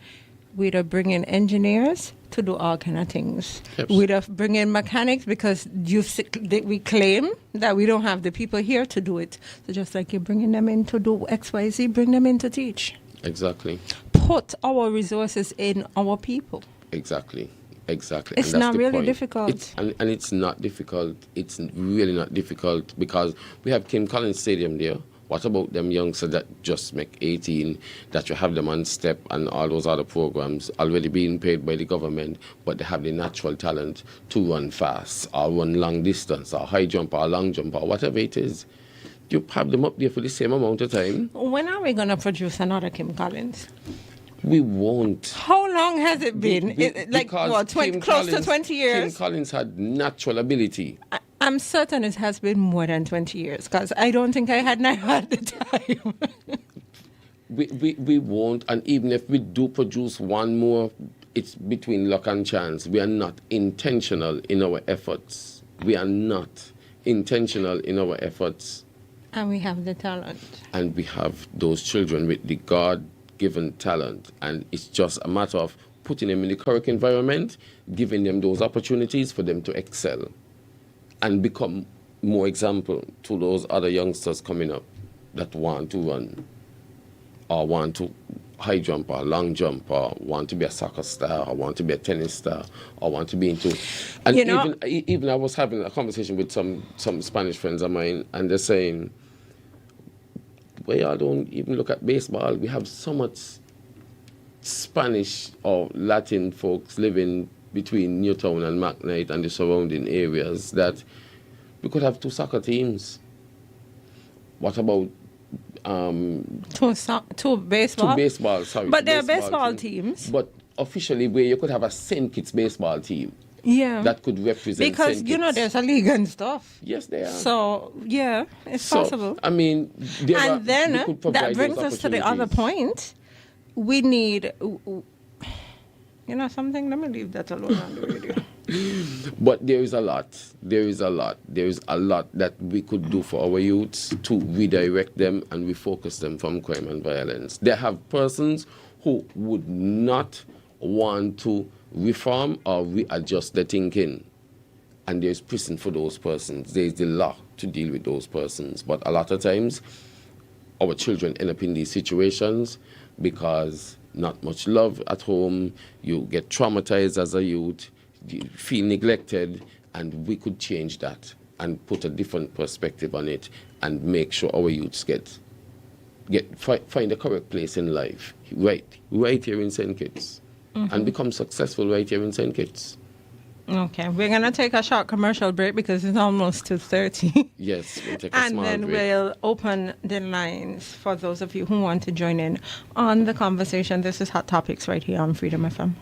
we'd bring in engineers to do all kind of things. Yes. We'd bring in mechanics because we claim that we don't have the people here to do it. So just like you're bringing them in to do X, Y, Z, bring them in to teach. Exactly. Put our resources in our people. Exactly. It's not really difficult. And it's not difficult. It's really not difficult because we have Kim Collins Stadium there. What about them youngsters that just make 18, that you have them on STEP and all those other programs already being paid by the government, but they have the natural talent to run fast or run long distance or high jump or long jump or whatever it is? You have them up there for the same amount of time. When are we going to produce another Kim Collins? We won't. How long has it been? Close to 20 years? Kim Collins had natural ability. I'm certain it has been more than 20 years because I don't think I had neither at the time. we won't, and even if we do produce one more, it's between luck and chance. We are not intentional in our efforts. We are not intentional in our efforts. And we have the talent. And we have those children with the God-given talent, and it's just a matter of putting them in the correct environment, giving them those opportunities for them to excel and become more example to those other youngsters coming up that want to run or want to high jump or long jump or want to be a soccer star or want to be a tennis star or want to be into... And even I was having a conversation with some Spanish friends of mine, and they're saying, well, y'all don't even look at baseball. We have so much Spanish or Latin folks living between Newtown and McKnight and the surrounding areas that we could have two soccer teams. What about two baseball? Two baseball, sorry. But they're baseball teams. But officially, where you could have a St. Kitts baseball team. Yeah. That could represent because, St. Kitts. There's a league and stuff. Yes, there are. So, yeah, it's possible. I mean, and then that brings us to the other point. We need... something, let me leave that alone on the radio. But there is a lot. There is a lot that we could do for our youths to redirect them and refocus them from crime and violence. They have persons who would not want to reform or readjust their thinking. And there's prison for those persons. There's the law to deal with those persons. But a lot of times, our children end up in these situations because not much love at home, you get traumatized as a youth, you feel neglected, and we could change that and put a different perspective on it and make sure our youths find the correct place in life, right here in St. Kitts, and become successful right here in St. Kitts. Okay, we're going to take a short commercial break because it's almost 2:30. Yes, we'll take a small break. And then we'll open the lines for those of you who want to join in on the conversation. This is Hot Topics right here on Freedom FM.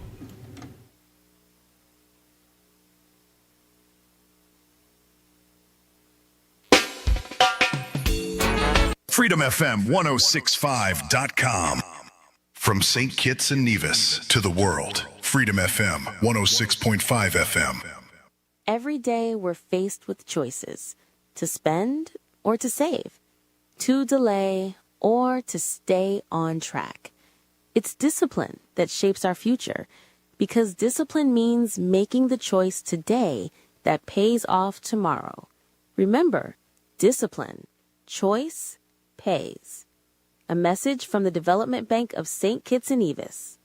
FreedomFM1065.com. From St. Kitts and Nevis to the world, Freedom FM 106.5 FM. Every day we're faced with choices to spend or to save, to delay or to stay on track. It's discipline that shapes our future because discipline means making the choice today that pays off tomorrow. Remember, discipline, choice, pays. A message from the Development Bank of St. Kitts and Nevis.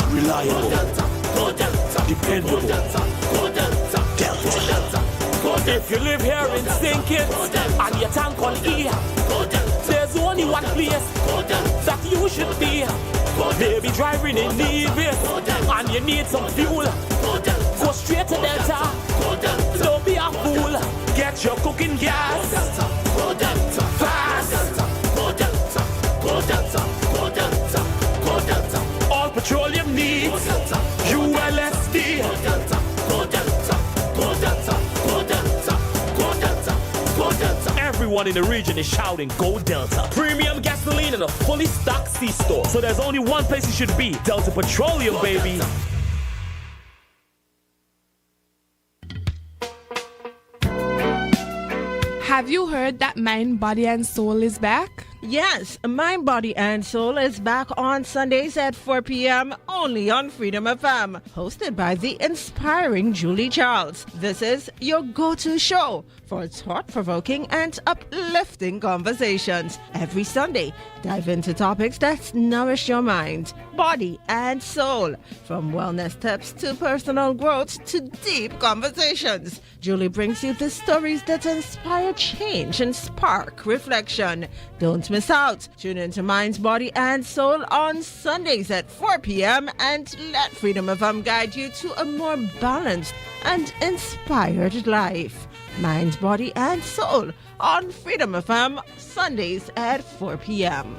Reliable, dependable, Delta. If you live here in St. Kitts and your tank on E, there's only one place that you should be. Maybe driving in Nevis and you need some fuel. Go straight to Delta. Don't be a fool. Get your cooking gas fast. All petroleum needs ULSD. Everyone in the region is shouting, Go Delta. Premium gasoline in a fully stocked C-store. So there's only one place you should be. Delta Petroleum, baby. Have you heard that Mind, Body, and Soul is back? Yes, Mind, Body, and Soul is back on Sundays at 4 p.m. only on Freedom FM, hosted by the inspiring Julie Charles. This is your go-to show for thought-provoking and uplifting conversations. Every Sunday, dive into topics that nourish your mind, body, and soul. From wellness tips to personal growth to deep conversations, Julie brings you the stories that inspire change and spark reflection. Don't miss out. Tune into Minds, Body, and Soul on Sundays at 4 p.m. and let Freedom FM guide you to a more balanced and inspired life. Minds, Body, and Soul on Freedom FM Sundays at 4 p.m.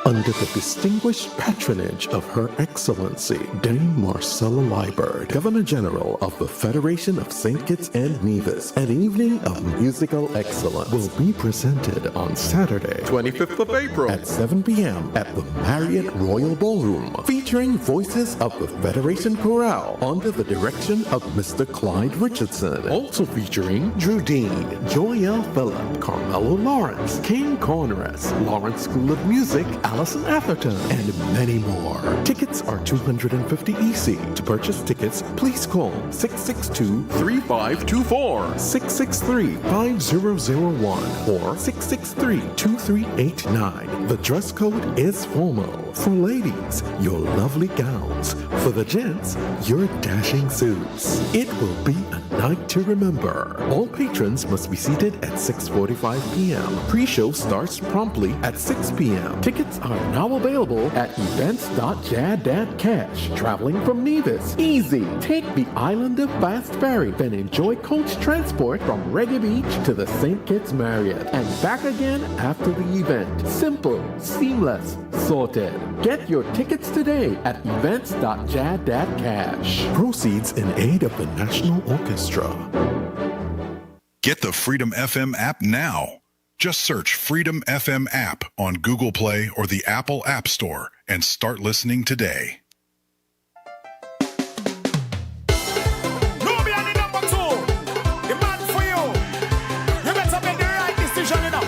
Under the distinguished patronage of Her Excellency Dame Marcella Liebert, Governor General of the Federation of St. Kitts and Nevis, an evening of musical excellence will be presented on Saturday, 25th of April at 7 p.m. at the Marriott Royal Ballroom, featuring voices of the Federation Chorale under the direction of Mr. Clyde Richardson. Also featuring Drew Dean, Joyelle Phillip, Carmelo Lawrence, King Corners, Lawrence School of Music, Allison Atherton, and many more. Tickets are $250 EC. To purchase tickets, please call 662-3524, 663-5001, or 663-2389. The dress code is formal. For ladies, your lovely gowns. For the gents, your dashing suits. It will be a night to remember. All patrons must be seated at 6:45 p.m. Pre-show starts promptly at 6 p.m. Tickets are now available at events.jad.cash. Traveling from Nevis, easy. Take the Island of Fast Ferry, then enjoy coach transport from Reggae Beach to the St. Kitts Marriott and back again after the event. Simple, seamless, sorted. Get your tickets today at events.jad.cash. Proceeds in aid of the National Orchestra. Get the Freedom FM app now. Just search Freedom FM app on Google Play or the Apple App Store and start listening today. Nubian in number 2. The man for you. You better make the right decision, you know.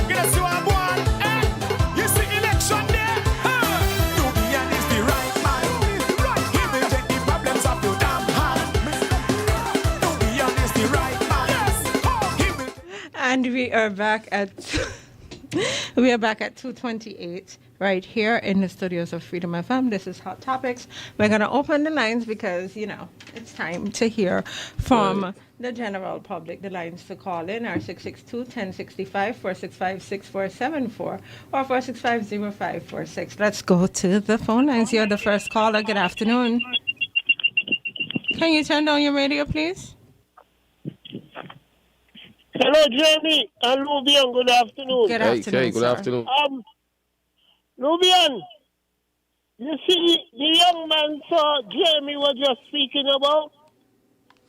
You know, see what I'm going. You see election there. Nubian is the right man. He will take the problems of your damn hand. Nubian is the right man. Yes. He will. And we are back at 2:28 right here in the studios of Freedom FM. This is Hot Topics. We're going to open the lines because, you know, it's time to hear from the general public. The lines to call in are 662-1065, 465-6474, or 465-0546. Let's go to the phone lines. You're the first caller. Good afternoon. Can you turn down your radio, please? Hello, Jamie and Lubian. Good afternoon. Good afternoon, good sir. afternoon. Lubian, you see the young man Jamie was just speaking about?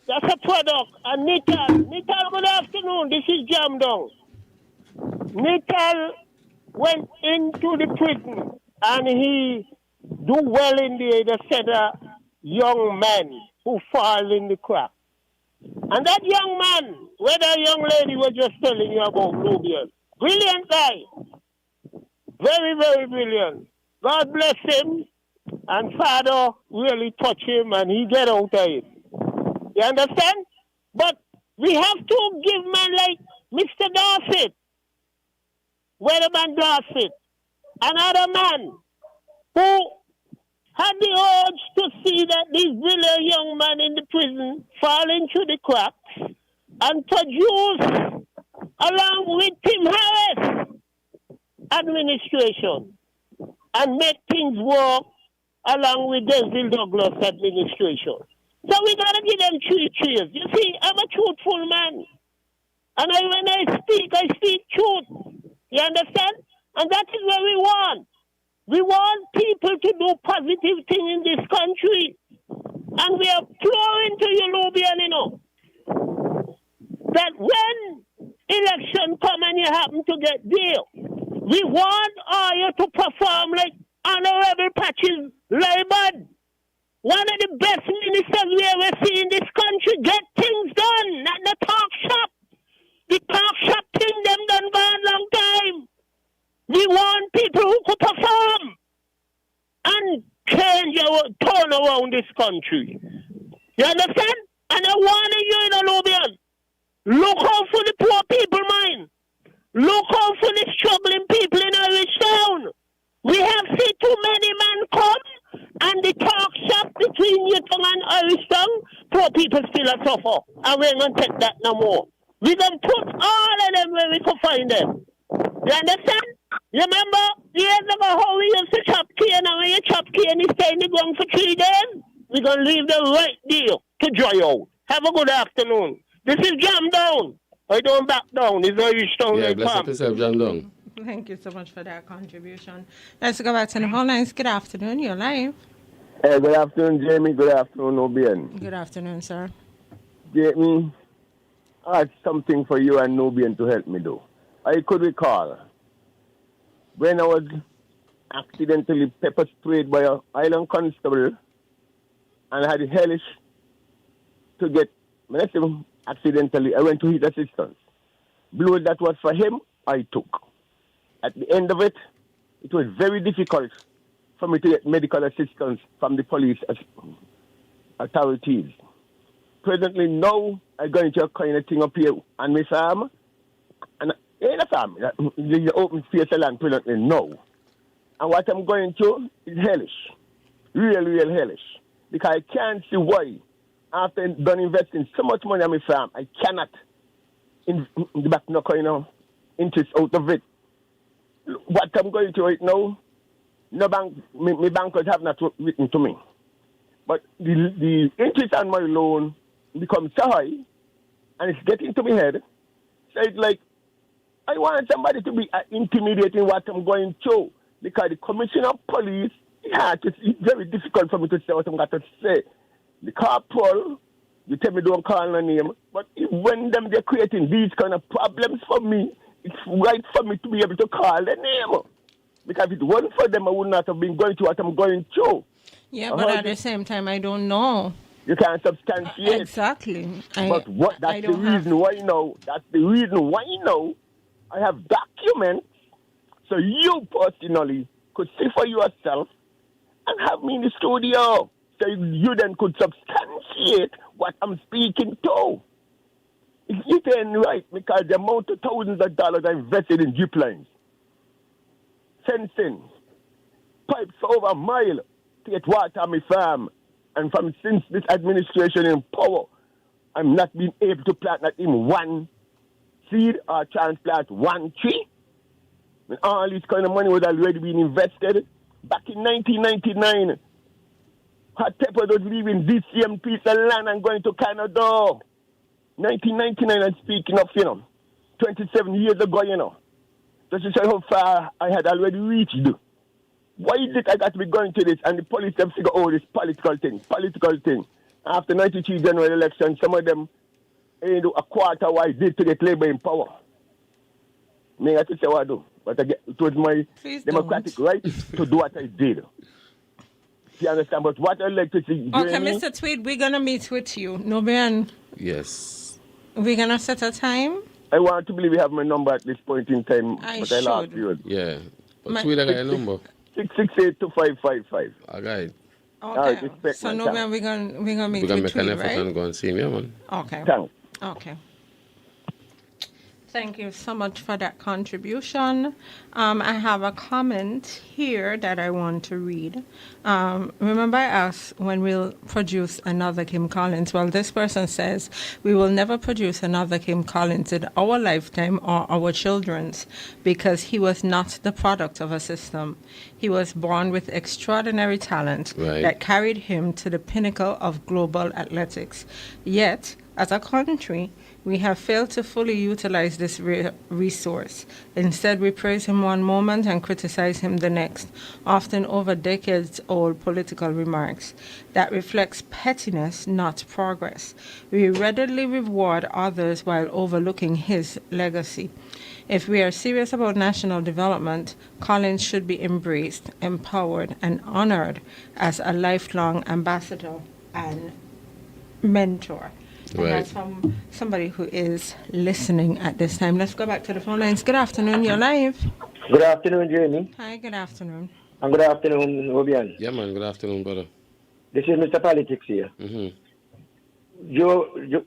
That's a product. And Nital, good afternoon. This is Jam Dong. Nital went into the prison and he do well in the set of young men who fall in the crack. And that young man, where that young lady was just telling you about, Nubian, brilliant guy. Very, very brilliant. God bless him. And Father really touch him and he get out of it. You understand? But we have to give men like Mr. Dorset, Weatherman Dorset, another man who had the urge to see that these brilliant young men in the prison fall into the cracks and produce, along with Tim Harris administration, and make things work along with Desmond Douglas administration. So we got to give them 3 cheers. You see, I'm a truthful man. And when I speak truth. You understand? And that is what we want. We want people to do positive things in this country. And we are imploring to you, Nubian, you know, that when election come and you happen to get there, we want all you to perform like Honorable Patches Laibad, one of the best ministers we ever see in this country. Get things done, not the talk shop. The talk shop thing them done gone long time. We want people who could perform and change turn around this country. You understand? And I want you in a Nubian. Look out for the poor people, man. Look out for the struggling people in Irish Town. We have seen too many men come and the talk shop between Newton and Irish Town. Poor people still a suffer. And we ain't going to take that no more. We going to put all of them where we can find them. You understand? You remember years ago how we used to chop cane, and when you chop cane, you stay in the ground for 3 days? We're going to leave the right deal to dry out. Have a good afternoon. This is Jam Down. I don't back down. It's Irish Town. Yeah, bless yourself, Jam Down. Thank you so much for that contribution. Let's go back to the phone lines. Good afternoon. You're live. Hey, good afternoon, Jamie. Good afternoon, Nubian. Good afternoon, sir. Jamie, I have something for you and Nubian to help me do. I could recall when I was accidentally pepper sprayed by an island constable and I had the hellish to get, when I say accidentally, I went to his assistance. Blow that was for him, I took. At the end of it, it was very difficult for me to get medical assistance from the police authorities. Presently, now, I'm going to kind of thing up here on my farm. And in the farm, the open space of land presently, no. And what I'm going to is hellish. Real hellish. Because I can't see why, after done investing so much money on my farm, I cannot, in the back, no kind of interest out of it. What I'm going to right now, no bank, my bankers have not written to me. But the interest on my loan becomes so high, and it's getting to my head. So it's like, I want somebody to be intimidating what I'm going through. Because the commissioner of police, it's very difficult for me to say what I'm going to say. The corporal, you tell me don't call no name. But when they're creating these kind of problems for me, it's right for me to be able to call the name. Because if it wasn't for them, I would not have been going through what I'm going through. Yeah, but at the same time, I don't know. You can't substantiate. Exactly. But that's the reason why now. That's the reason why now I have documents so you personally could see for yourself and have me in the studio. So you then could substantiate what I'm speaking to. It ain't right because the amount of thousands of dollars I invested in zip lines, fencing, pipes for over a mile to get water on my farm. And since this administration in power, I'm not being able to plant not even one seed or transplant one tree. When all this kind of money was already being invested. Back in 1999, Hot Pepper was leaving this same piece of land and going to Canada. 1999, I'm speaking of, 27 years ago, Just to show how far I had already reached. Why is it I got to be going to this? And the police have figured out this political thing. After 93 general election, some of them ain't do a quarter what I did to get Labour in power. Me, I to say what I do. But it was my democratic right to do what I did. You understand? But what I'd like to see... Okay, Mr. Tweed, we're going to meet with you. Nubian? Yes. We're going to set a time? I want to believe you have my number at this point in time. But I lost you. Yeah. But Tweed, I got your number. 668-2555. All right. Okay. So, Nubian, we're going to meet with Tweed, right? We're going to make an effort and go and see him, yeah, man. Okay. Thanks. Okay. Thank you so much for that contribution. I have a comment here that I want to read. Remember I asked when we'll produce another Kim Collins. Well, this person says, we will never produce another Kim Collins in our lifetime or our children's because he was not the product of a system. He was born with extraordinary talent that carried him to the pinnacle of global athletics. Yet, as a country, we have failed to fully utilize this resource. Instead, we praise him one moment and criticize him the next, often over decades-old political remarks. That reflects pettiness, not progress. We readily reward others while overlooking his legacy. If we are serious about national development, Collins should be embraced, empowered, and honored as a lifelong ambassador and mentor. And that's from somebody who is listening at this time. Let's go back to the phone lines. Good afternoon. You're live. Good afternoon, Jamie. Hi, good afternoon. And good afternoon, Obian. Yeah, man. Good afternoon, brother. This is Mr. Politics here. Mm-hmm.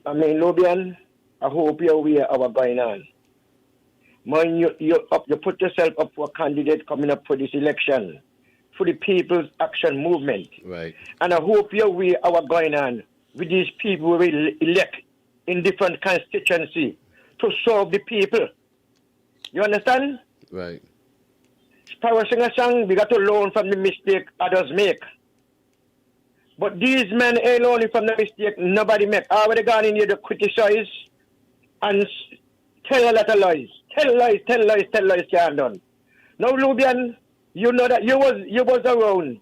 Obian, I hope you're aware of what's going on. Man, you put yourself up for a candidate coming up for this election, for the People's Action Movement. Right. And I hope you're aware of what's going on with these people we elect in different constituency to serve the people. You understand? Right. Sparrow sing a song, we got to learn from the mistake others make. But these men ain't learning from the mistake nobody make. Already gone in here to criticize and tell a lot of lies. Tell lies, can't done. Now, Lubian, you know that you was around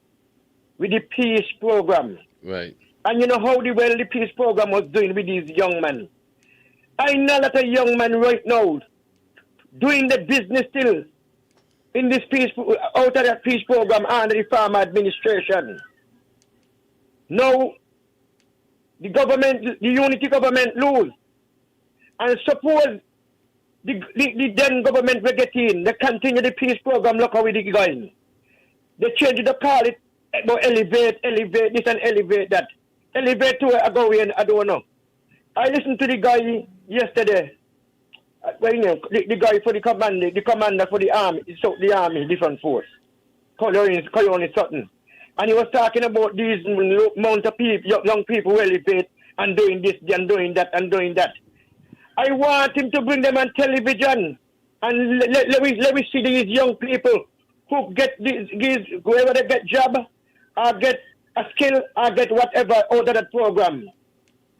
with the peace program. Right. And you know how well the peace program was doing with these young men. I know that a young man right now doing the business still in this peace, out of that peace program under the farm administration. Now, the government, the unity government lose. And suppose the then government will get in, they continue the peace program, look how it going. They change the call it, about elevate this and elevate that. Elevate to where I go in, I don't know. I listened to the guy yesterday. The guy for the commander for the army, different force. Colonel Sutton. And he was talking about these amount of people, young people who elevate and doing this and doing that and doing that. I want him to bring them on television and let me see these young people who get whoever they get job or get a skill or get whatever out of that program.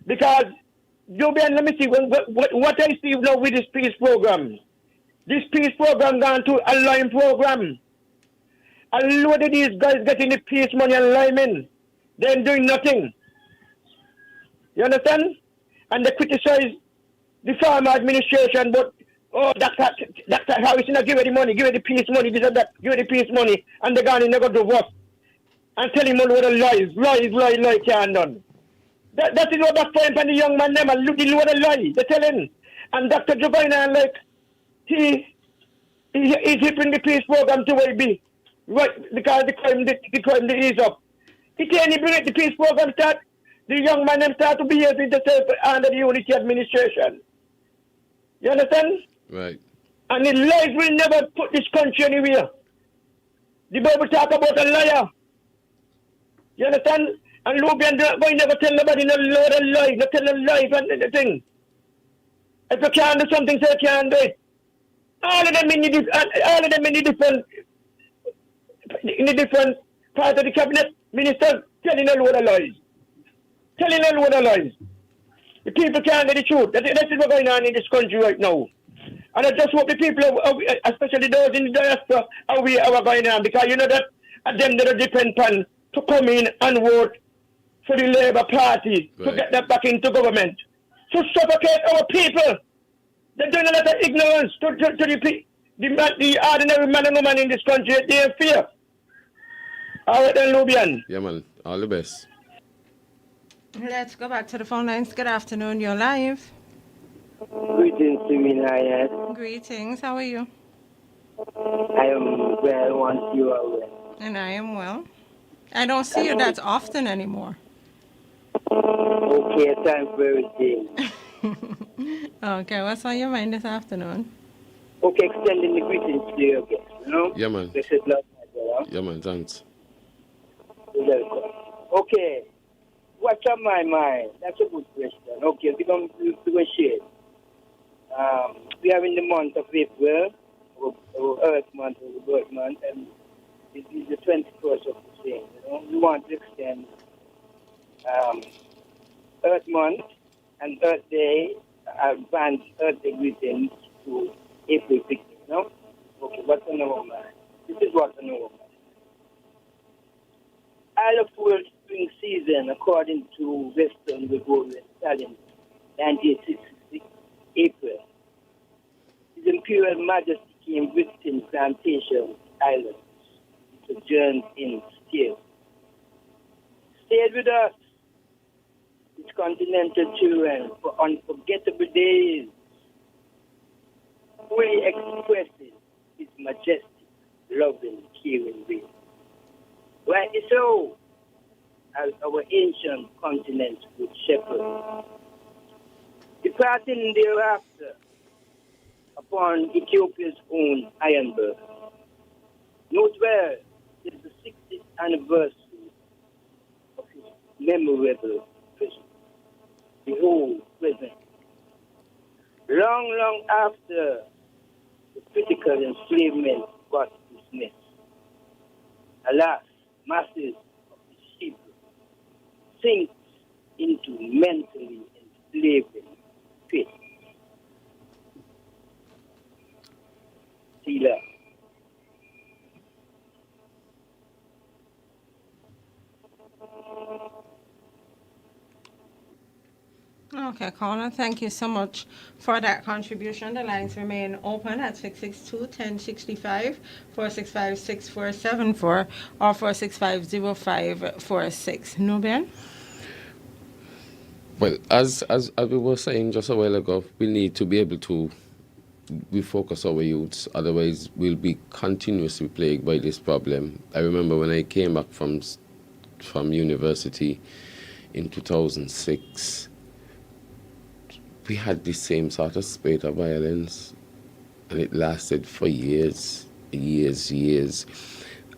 Because let me see what I see now with this peace program. This peace program gone to a line program. A load of these guys getting the peace money and linemen. They're doing nothing. You understand? And they criticize the farmer administration, but Dr. Harris not give her the money, give her the peace money, this and that, give her the peace money, and they're going to never do work. And tell him all what the lies can't done. That is what backfire and the young man them and the load of lies. They're telling. And Dr. Jovina, like, he's hipping the peace program to where it be. Right, because the crime is up. He can't even bring the peace program start. The young man them start to behave themselves under the unity administration. You understand? Right. And the lies will never put this country anywhere. The Bible talk about a liar. You understand? And Lubian boy never tell nobody no load of lies, not tell a lie and the thing. If you can't do something, say you can't do it. All of them in the different parts of the cabinet, ministers telling a load of lies. Telling a load of lies. The people can't get the truth. That is what's going on in this country right now. And I just hope the people, especially those in the diaspora, are aware of what's going on. Because you know that at them they depend on to come in and vote for the Labour Party to get that back into government. To suffocate our people. They're doing a lot of ignorance to the ordinary man and woman in this country. They have fear. All right then, Lubian. Yeah, man. All the best. Let's go back to the phone lines. Good afternoon. You're live. Greetings to me, Naya. Greetings. How are you? I am well once you are well. And I am well. I don't see you that often anymore. Okay, time for everything. Okay, what's on your mind this afternoon? Okay, extending the greetings to you again, you know? Yeah, man. This is love, my brother. Yeah, man. Thanks. You're welcome. Okay, what's on my mind? That's a good question. Okay, we're going to negotiate. We are in the month of April, our Earth Month, our Birth Month, and it is the 21st of the same. You know, we want to extend Earth Month and Earth Day, advance Earth Day greetings to April 16th. You know? Okay, what's on our mind? This is what's on our mind. Isle of World Spring Season, according to Western Gregorian calendar, 1966, April. His Imperial Majesty came visiting plantation islands. It sojourned in still. Stayed with us, his continental children, for unforgettable days. Where he expresses his majestic, loving, caring way. Rightly so, as our ancient continent would shepherd. The departing thereafter upon Ethiopia's own Ironburg. Note where is the 60th anniversary of his memorable prison. Behold, present. Long after the critical enslavement got dismissed, alas, masses of the sheep sink into mentally enslaving pit. See that? Okay, Colin, thank you so much for that contribution. The lines remain open at 662-1065, 465-6474, or 465-0546. Nubian? Well, as we were saying just a while ago, we need to be able to refocus our youths, otherwise we'll be continuously plagued by this problem. I remember when I came back from university in 2006, we had the same sort of spate of violence, and it lasted for years.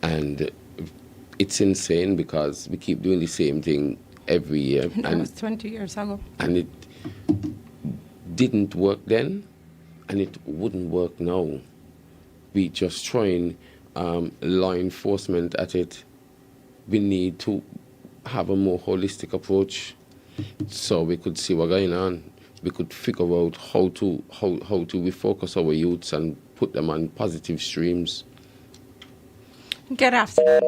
And it's insane because we keep doing the same thing every year. That was 20 years ago. And it didn't work then, and it wouldn't work now. We just throwing law enforcement at it. We need to have a more holistic approach so we could see what's going on. We could figure out how to refocus our youths and put them on positive streams. Good afternoon.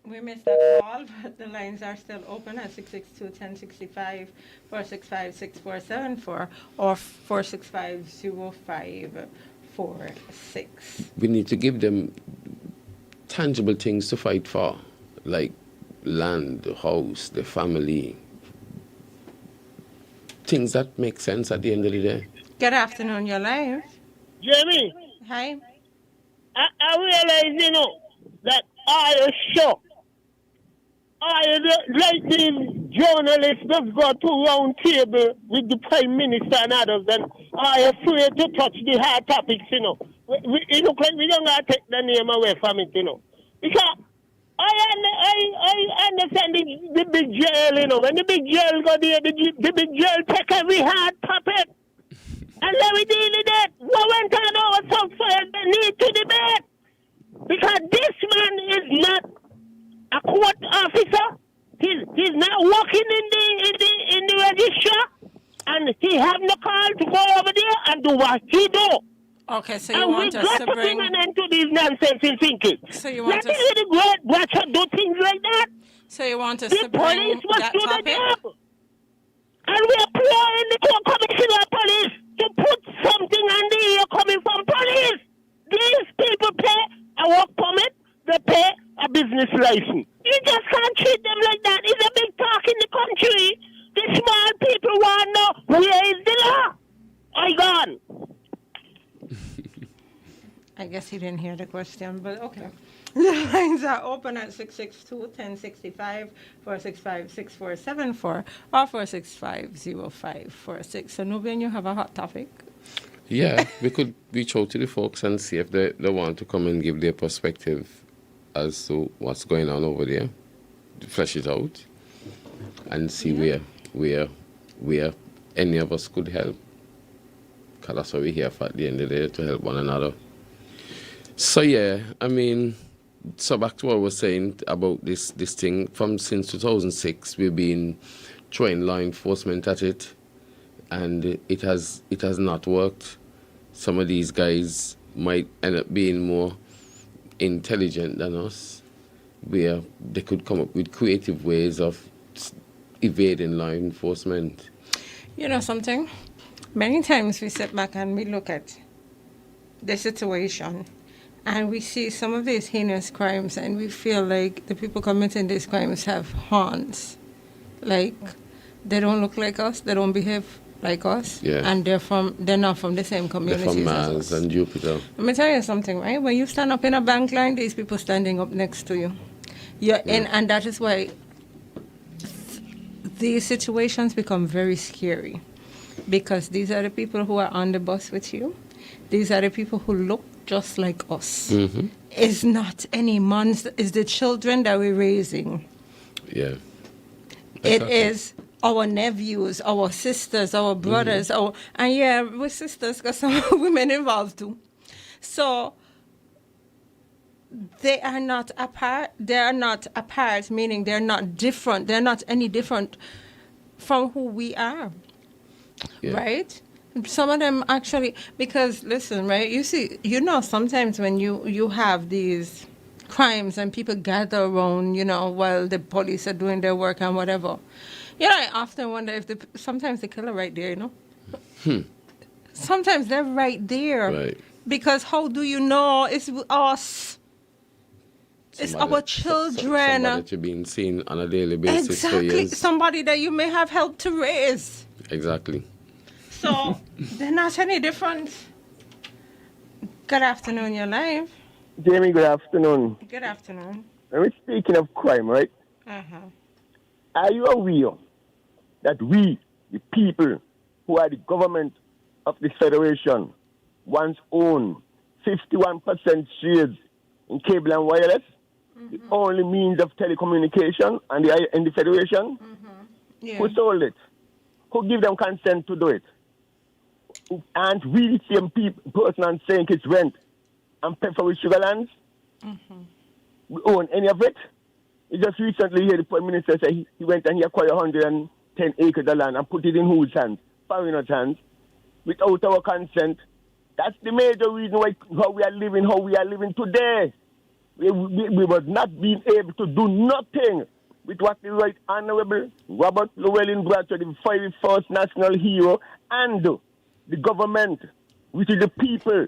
We missed that call, but the lines are still open at 662-1065, 465-6474, or 465-0546. We need to give them tangible things to fight for, like land, the house, the family. Things that make sense at the end of the day. Good afternoon, you're live. Jamie, Hi. I realize, that I show. Like these journalists just go to round table with the Prime Minister and others, and I afraid to touch the hard topics, It look like we don't have to take the name away from it, Because I understand the big jail, When the big jail go there, the big jail take every hard topic. And let me deal with it. We went on over somewhere they need to debate. Because this man is not a court officer. He's not working in the register. And he have no call to go over there and do what he do. Okay, so you want us to bring an end to these nonsense in thinking. So you want us the great watcher do things like that. So you want us the to bring police must that do topic? the job. And we are imploring the commissioner of police to put something on the ear coming from police. These people pay a work permit, they pay a business license. You just can't treat them like that. It's a big talk in the country. The small people want to know where is the law. I gone. I guess he didn't hear the question, but okay. The lines are open at 662-1065, 465-6474, or 465-0546. So, Nubian, you have a hot topic? Yeah, we could reach out to the folks and see if they want to come and give their perspective as to what's going on over there, to flesh it out, and see where any of us could help. Because that's what we're here for at the end of the day, to help one another. So yeah, so back to what I was saying about this thing. Since 2006, we've been throwing law enforcement at it, and it has not worked. Some of these guys might end up being more intelligent than us, where they could come up with creative ways of evading law enforcement. You know something? Many times we sit back and we look at the situation, and we see some of these heinous crimes, and we feel like the people committing these crimes have horns. Like, they don't look like us, they don't behave like us, and they're not from the same community. They're from Mars and Jupiter. Let me tell you something, right? When you stand up in a bank line, these people standing up next to you. And that is why these situations become very scary. because these are the people who are on the bus with you. These are the people who look just like us. Mm-hmm. It's not any monster. It's the children that we're raising. Yeah. It is our nephews, our sisters, our brothers, and yeah, we're sisters because some women involved too. So they are not apart. They are not apart, meaning they're not different. They're not any different from who we are, right? Some of them actually, because listen, right? You see, sometimes when you have these crimes and people gather around, while the police are doing their work and whatever. I often wonder if sometimes the killer right there, Sometimes they're right there. Right. Because how do you know it's us? It's our children. Somebody that you're being seen on a daily basis for years. Exactly. Somebody that you may have helped to raise. Exactly. So they're not any different. Good afternoon, you're live. Jamie, good afternoon. Good afternoon. We're speaking of crime, right? Uh-huh. Are you aware that we, the people who are the government of this federation, once owned 51% shares in cable and wireless, the only means of telecommunication in the federation? Yeah. Who sold it? Who gave them consent to do it? And we, the same person and saying it's rent and pay for with sugar lands? We own any of it? You just recently heard the Prime Minister say he went and he acquired 110 acres of land and put it in whose hands? Foreigners' hands, without our consent. That's the major reason why how we are living today. We were not being able to do nothing with what the Right Honorable Robert Llewellyn Bratcher, the 51st national hero, and the government, which is the people,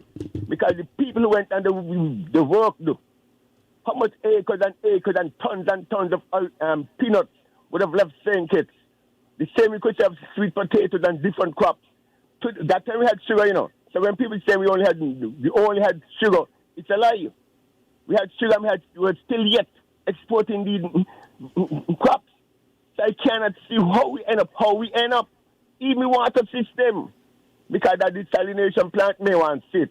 because the people who went and the work, how much acres and tons of peanuts would have left St. Kitts. The same we could have sweet potatoes and different crops. That time we had sugar, So when people say we only had sugar, it's a lie. We had sugar, we were still yet exporting these crops. So I cannot see how we end up. Even water system, because that desalination plant may want sit.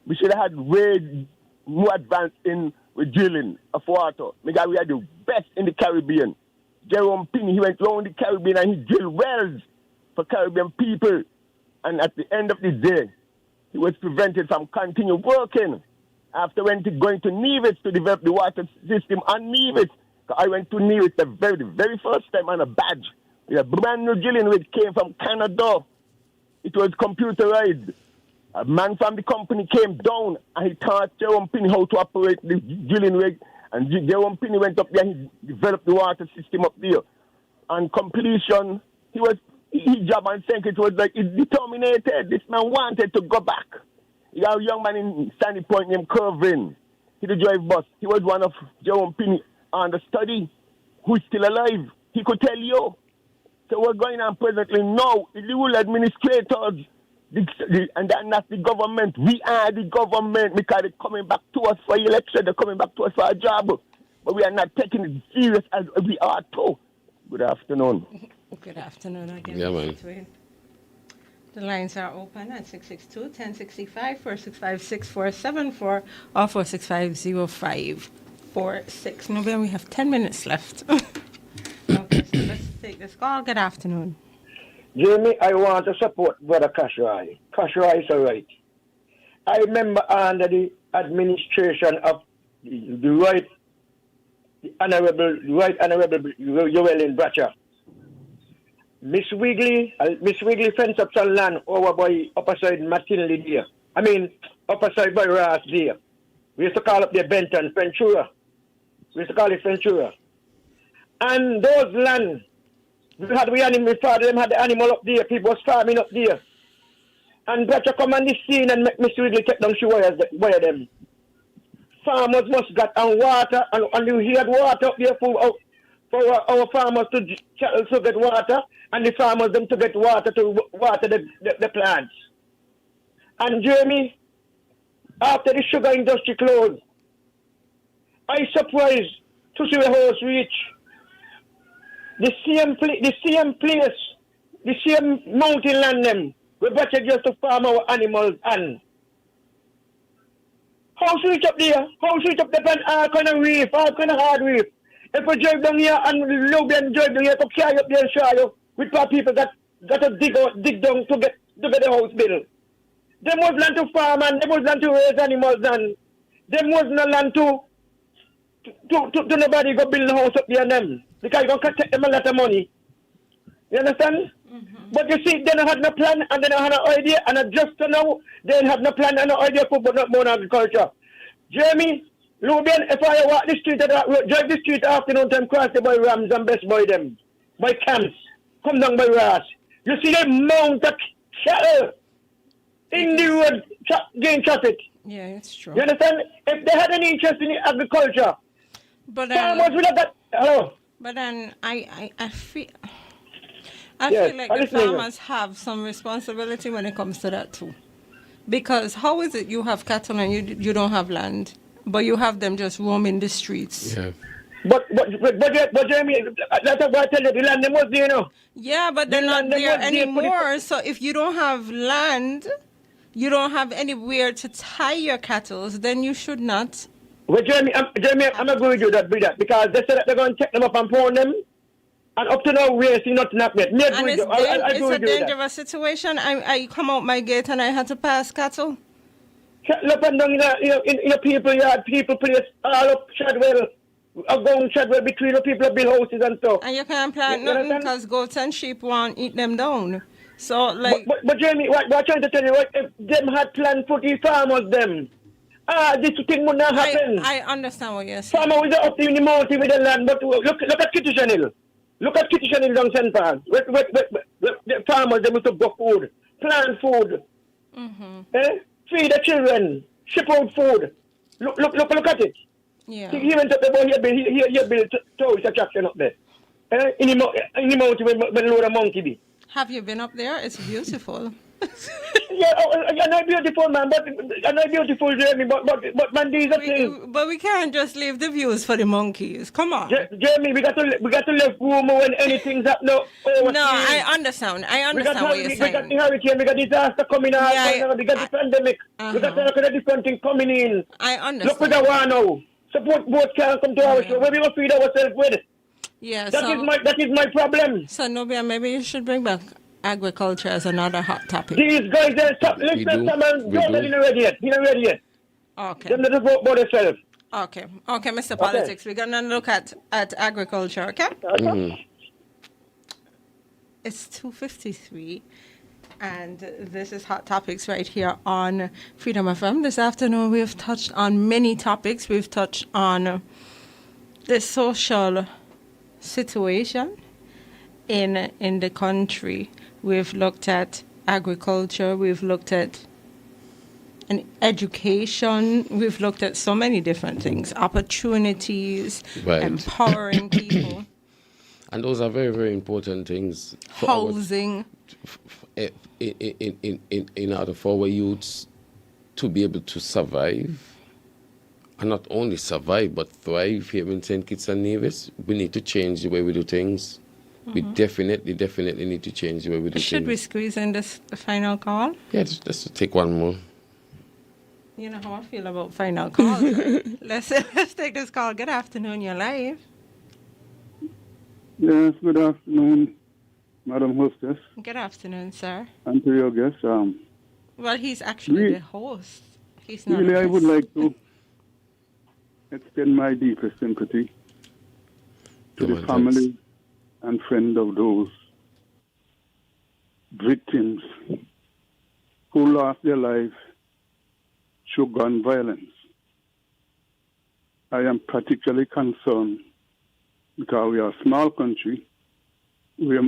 We should have had way more advanced in with drilling of water. Because we had the best in the Caribbean. Jerome Pinney, he went around the Caribbean and he drilled wells for Caribbean people. And at the end of the day, he was prevented from continue working. After going to Nevis to develop the water system on Nevis. I went to Nevis the very first time on a badge. With a brand new drilling which came from Canada. It was computerized. A man from the company came down and he taught Jerome Pinney how to operate the drilling rig. And Jerome Pinney went up there and he developed the water system up there. On completion, his job and St. Kitts was like, it's determined. This man wanted to go back. He got a young man in Sandy Point named Kervin. He did drive bus. He was one of Jerome Pinney on the study who's still alive. He could tell you. So what's going on presently now is the rule administrators, and that's the government. We are the government because they're coming back to us for election. They're coming back to us for a job. But we are not taking it serious as we are too. Good afternoon. Good afternoon again. Yeah, man. The lines are open at 662-1065, 465-6474, or 465-0546. November, we have 10 minutes left. Okay, so let's take this call. Good afternoon. Jamie, I want to support Brother Kashrai. Kashrai is all right. I remember under the administration of the Right Honorable Llewellyn Bratcher, Miss Wigley fenced up some land over by upper side Martinley there. Upper side by Ross there. We used to call up the Benton, Ventura. We used to call it Ventura. And those land, my father them had the animal up there, people was farming up there. And Bratcher come on the scene and make Miss Wigley take down she wire them. Farmers must get on water, and we had water up there for our farmers to get water, and the farmers them to get water to water the plants. And Jeremy, after the sugar industry closed, I surprised to see the horse reach the same place the same mountain land them. We better just to farm our animals and how sweet up there? How sweet up there on all kind of reef, all kind of hard reef. If we drive down here and Logan drive down here to carry up there and show you with poor people that got to dig down to get the house built. Them was land to farm and them was land to raise animals and them was no land to nobody go build a house up there and them. Because you're going to take them a lot of money. You understand? Mm-hmm. But you see, they don't have no plan and they don't have no idea. And just now, they don't have no plan and no idea for but not more agriculture. Jeremy, Lubian, if I walk the street, drive the street afternoon time, cross the boy Rams and best boy them, by camps, come down by Ras. You see the mount of cattle in the road, gain traffic. Yeah, it's true. You understand? If they had any interest in agriculture, but farmers would have got. Hello. But then I feel. Yes, feel like the farmers have some responsibility when it comes to that too. Because how is it you have cattle and you don't have land, but you have them just roaming the streets? Yeah. But Jeremy, that's what I tell you, the land them was there, you know. Yeah, but they're not there anymore. So if you don't have land, you don't have anywhere to tie your cattle, then you should not. Well, Jeremy, I'm agree with you that because they said that they're going to check them up and pawn them. And up to now, we're seeing nothing happening. It's a dangerous situation. I come out my gate and I had to pass cattle. Look and down in a people yard, people place all up Shadwell, going Shadwell between the people that build houses and stuff. And you can't plant nothing because goats and sheep won't eat them down. So, like... But Jeremy, what I'm trying to tell you, what if them had planned for the farmers, them, this thing would not happen. I understand what you're saying. Farmer was up in the mountain with the land, but look at Kitty Channel. Look at Kitty Channel down St. Paul. The farmers, they must have got food, plant food, feed the children, ship out food. Look at it. Yeah. He went up there, he built tourist attraction up there. In the mountain where the load of monkey be. Have you been up there? It's beautiful. Yeah, I'm not beautiful, man, but I'm not beautiful, Jeremy, but man, these are things. But we can't just leave the views for the monkeys. Come on. Jeremy, we got to leave room when anything's up now. No, I understand what you're saying. We got the hurricane, we got disaster coming out, we got the pandemic, we got a different thing coming in. I understand. Look with the one now. Support boats can't come to our show. Where we going to feed ourselves with? Yeah, that is my problem. So, Nobia, maybe you should bring back agriculture as another hot topic. These guys, listen, man, don't let him ready yet. He's not ready yet. Okay. Them little vote about themselves. Okay, Mr. Politics, we're going to look at agriculture, okay? Mm-hmm. It's 2:53, and this is Hot Topics right here on Freedom FM. This afternoon, we have touched on many topics. We've touched on the social situation in the country. We've looked at agriculture. We've looked at education. We've looked at so many different things, opportunities, empowering people. And those are very, very important things. Housing. In order for our youths to be able to survive, and not only survive, but thrive here in St. Kitts and Nevis, we need to change the way we do things. We definitely need to change the way we do things. Should we squeeze in this final call? Yeah, let's take one more. You know how I feel about final calls. Let's take this call. Good afternoon, you're live. Yes, good afternoon, Madam Hostess. Good afternoon, sir. And to your guest. Well, he's actually the host. He's not really, I would like to extend my deepest sympathy to the family and friends of those victims who lost their life through gun violence. I am particularly concerned because we are a small country. We are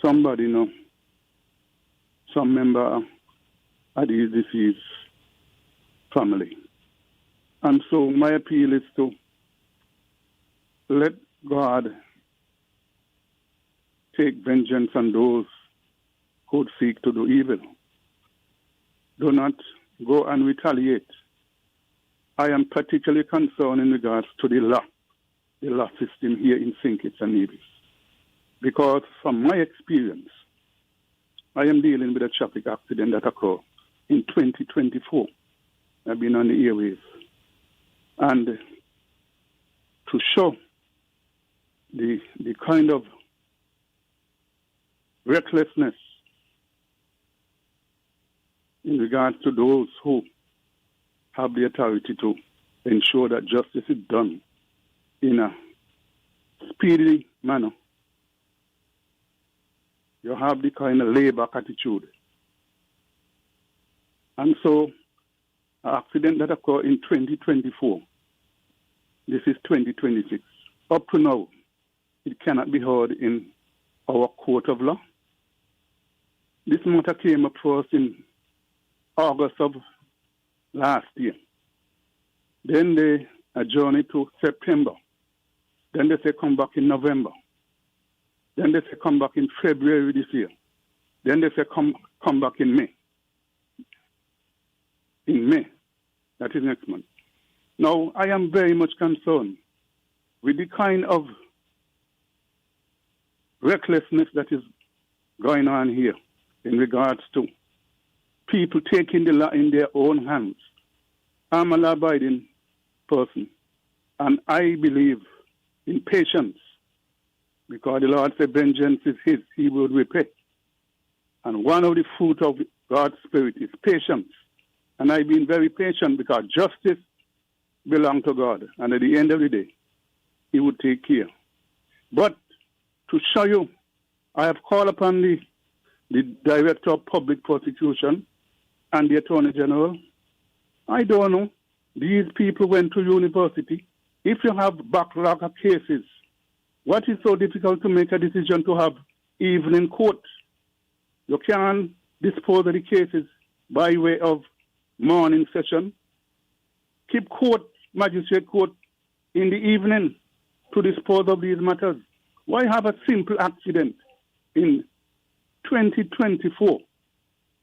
somebody, some member of the deceased family. And so my appeal is to let God take vengeance on those who seek to do evil. Do not go and retaliate. I am particularly concerned in regards to the law system here in St. Kitts and Nevis. Because from my experience, I am dealing with a traffic accident that occurred in 2024. I've been on the airwaves. And to show the kind of recklessness in regards to those who have the authority to ensure that justice is done in a speedy manner. You have the kind of laid-back attitude. And so, an accident that occurred in 2024, this is 2026. Up to now, it cannot be heard in our court of law. This matter came up for us in August of last year. Then they adjourned it to September. Then they say come back in November. Then they say come back in February this year. Then they say come back in May. In May. That is next month. Now, I am very much concerned with the kind of recklessness that is going on here in regards to people taking the law in their own hands. I'm a law-abiding person, and I believe in patience, because the Lord said, vengeance is his, he will repay. And one of the fruit of God's Spirit is patience. And I've been very patient because justice belongs to God. And at the end of the day, he will take care. But to show you, I have called upon the Director of Public Prosecution and the Attorney General. I don't know. These people went to university. If you have backlog of cases, what is so difficult to make a decision to have evening court? You can dispose of the cases by way of morning session. Keep court, magistrate court, in the evening to dispose of these matters. Why have a simple accident in 2024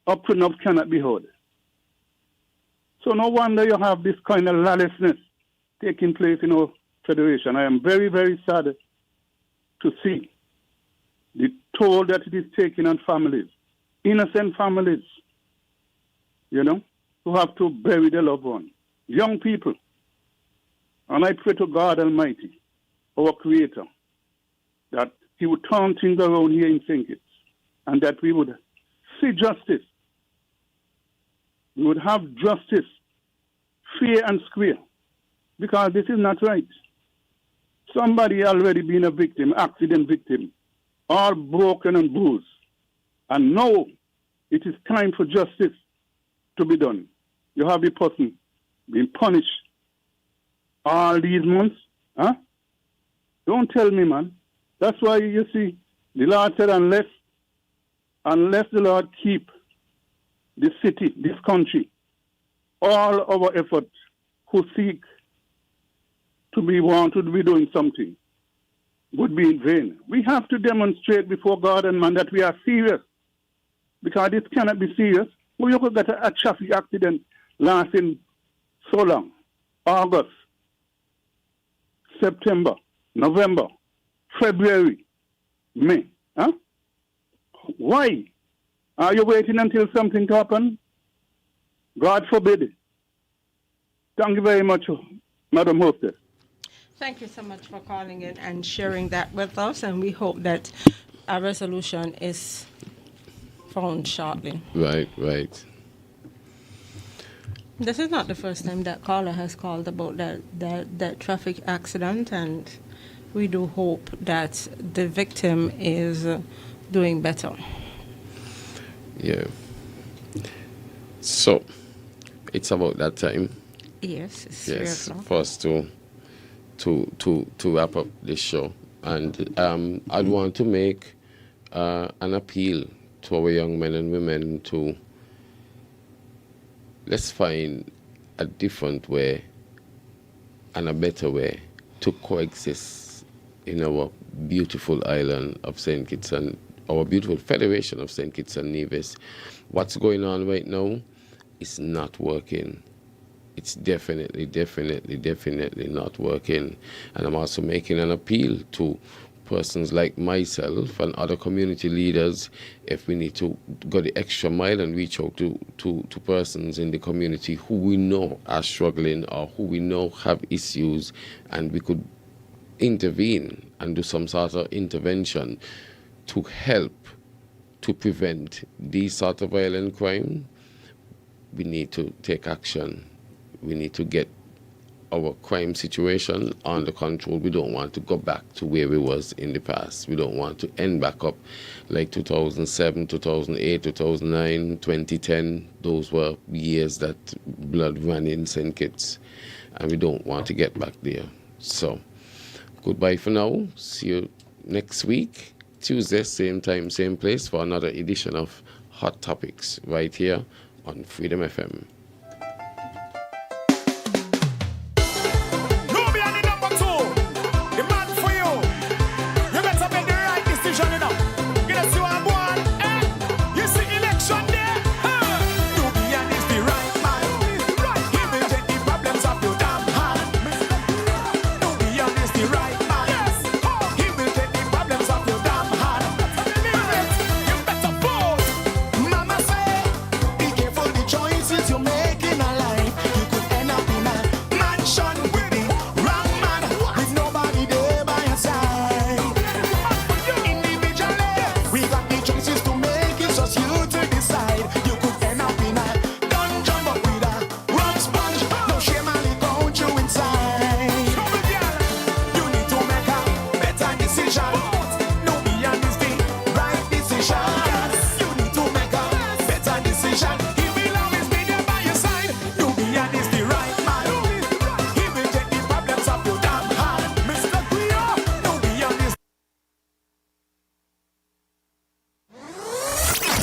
up to now cannot be heard? So no wonder you have this kind of lawlessness taking place in our federation. I am very, very sad to see the toll that it is taking on families, innocent families, you know, who have to bury their loved one, young people. And I pray to God Almighty, our Creator, that he would turn things around here in St. Kitts and that we would see justice. We would have justice, fair and square, because this is not right. Somebody already been a victim, accident victim, all broken and bruised. And now it is time for justice to be done. You have the person being punished all these months. Huh? Don't tell me, man. That's why you see, the Lord said, unless the Lord keep this city, this country, all our efforts who seek to be wanted to be doing something would be in vain. We have to demonstrate before God and man that we are serious, because this cannot be serious. Well, you could get a traffic accident lasting so long. August, September, November, February, May. Huh? Why? Are you waiting until something to happen? God forbid. Thank you very much, Madam Hostess. Thank you so much for calling in and sharing that with us, and we hope that a resolution is found shortly. Right, right. This is not the first time that caller has called about that traffic accident, and we do hope that the victim is doing better. Yeah. So, it's about that time. Yes, it's yes, 3 o'clock. for us to wrap up this show. And I'd want to make an appeal to our young men and women to let's find a different way and a better way to coexist in our beautiful island of St. Kitts and our beautiful Federation of St. Kitts and Nevis. What's going on right now is not working. It's definitely not working. And I'm also making an appeal to persons like myself and other community leaders, if we need to go the extra mile and reach out to persons in the community who we know are struggling or who we know have issues, and we could intervene and do some sort of intervention to help to prevent these sort of violent crime, we need to take action. We need to get our crime situation under control. We don't want to go back to where we was in the past. We don't want to end back up like 2007, 2008, 2009, 2010. Those were years that blood ran in St. Kitts, and we don't want to get back there. So, goodbye for now. See you next week, Tuesday, same time, same place, for another edition of Hot Topics right here on Freedom FM.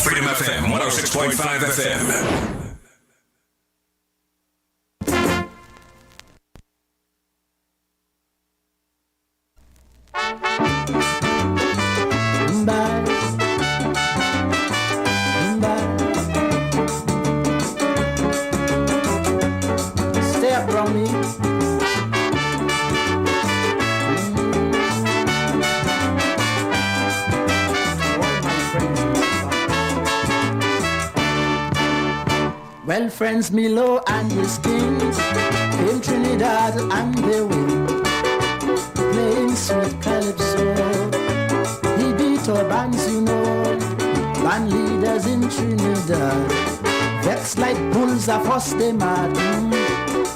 Freedom FM 106.5 FM. Stay up, Brownie. Well, friends, Milo and his kings came Trinidad and they win, playing sweet calypso. He beat our bands, you know, band leaders in Trinidad. Vexed like bulls are first they mad.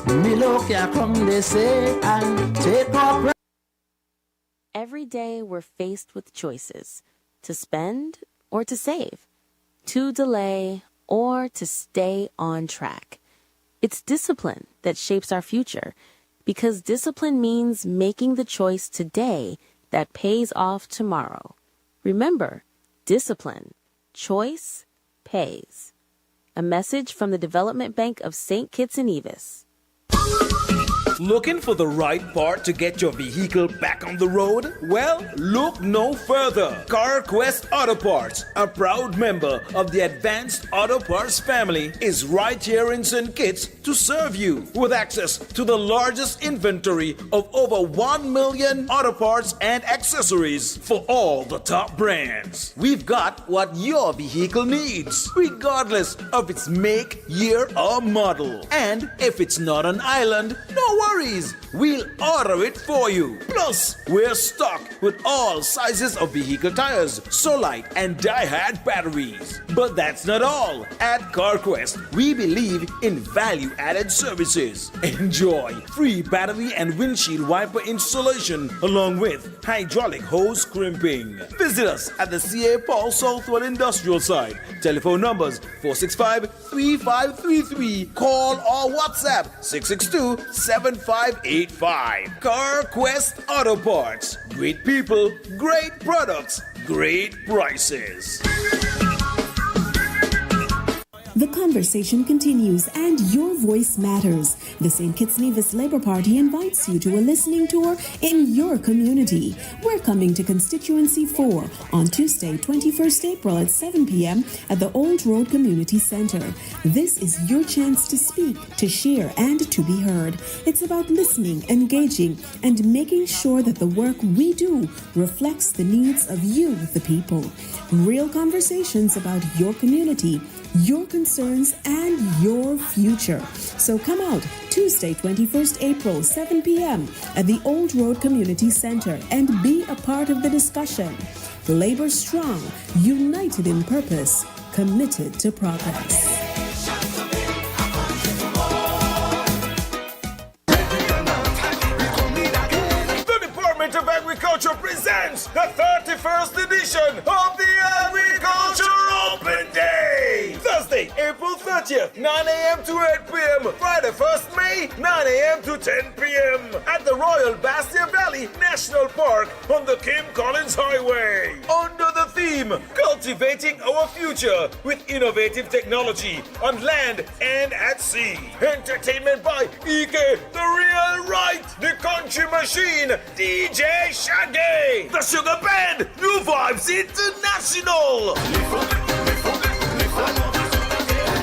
Milo can come, they say, and take our. Every day we're faced with choices: to spend or to save, to delay or to stay on track. It's discipline that shapes our future, because discipline means making the choice today that pays off tomorrow. Remember, discipline, choice, pays. A message from the Development Bank of St. Kitts and Nevis. Looking for the right part to get your vehicle back on the road? Well, look no further. CarQuest Auto Parts, a proud member of the Advanced Auto Parts family, is right here in St. Kitts to serve you with access to the largest inventory of over 1 million auto parts and accessories for all the top brands. We've got what your vehicle needs, regardless of its make, year, or model. And if it's not an island, no worries, we'll order it for you. Plus, we're stocked with all sizes of vehicle tires, Solite and die-hard batteries. But that's not all. At CarQuest, we believe in value-added services. Enjoy free battery and windshield wiper installation, along with hydraulic hose crimping. Visit us at the CA Paul Southwell Industrial Site. Telephone numbers 465-3533. Call or WhatsApp 662-7585. CarQuest Auto Parts. Great people, great products, great prices. The conversation continues and your voice matters. The St. Kitts Nevis Labour Party invites you to a listening tour in your community. We're coming to Constituency 4 on Tuesday, 21st April at 7 p.m. at the Old Road Community Centre. This is your chance to speak, to share, and to be heard. It's about listening, engaging, and making sure that the work we do reflects the needs of you, the people. Real conversations about your community, your concerns, and your future. So come out Tuesday, 21st April, 7 p.m. at the Old Road Community Centre and be a part of the discussion. Labour strong, united in purpose, committed to progress. Of Agriculture presents the 31st edition of the Agriculture Open Day. Thursday, April 30th, 9 a.m. to 8 p.m. Friday, 1st May, 9 a.m. to 10 p.m. at the Royal Bastia Valley National Park on the Kim Collins Highway. Under the theme, Cultivating Our Future with Innovative Technology on Land and at Sea. Entertainment by EK, The Real Right, The Country Machine, DJ Shaggy, The Sugar Band, New Vibes International.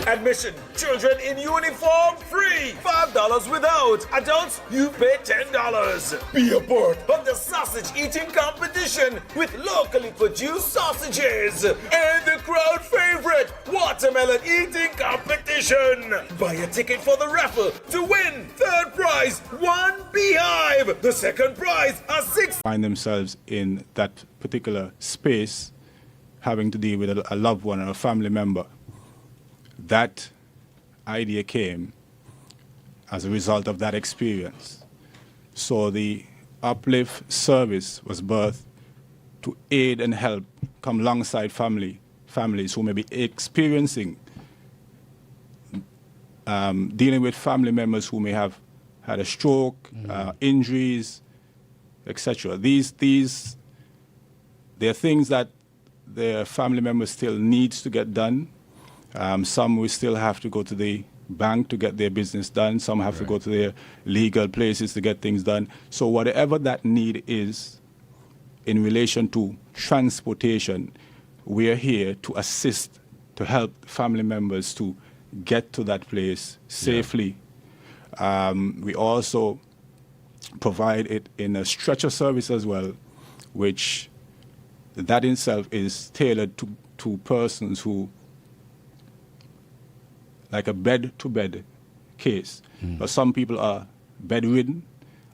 Admission, children in uniform free, $5 without. Adults, you pay $10. Be a part of the sausage eating competition with locally produced sausages and the crowd favorite watermelon eating competition. Buy a ticket for the raffle to win. Third prize, 1 beehive. The second prize, a 6. Find themselves in that particular space having to deal with a loved one or a family member. That idea came as a result of that experience. So the Uplift service was birthed to aid and help, come alongside families who may be experiencing, dealing with family members who may have had a stroke, injuries, etc. These they're things that their family members still needs to get done. Some will still have to go to the bank to get their business done. Some have to go to their legal places to get things done. So whatever that need is in relation to transportation, we are here to assist, to help family members to get to that place safely. We also provide it in a stretcher service as well, which that in itself is tailored to persons who, like a bed-to-bed case. But some people are bedridden,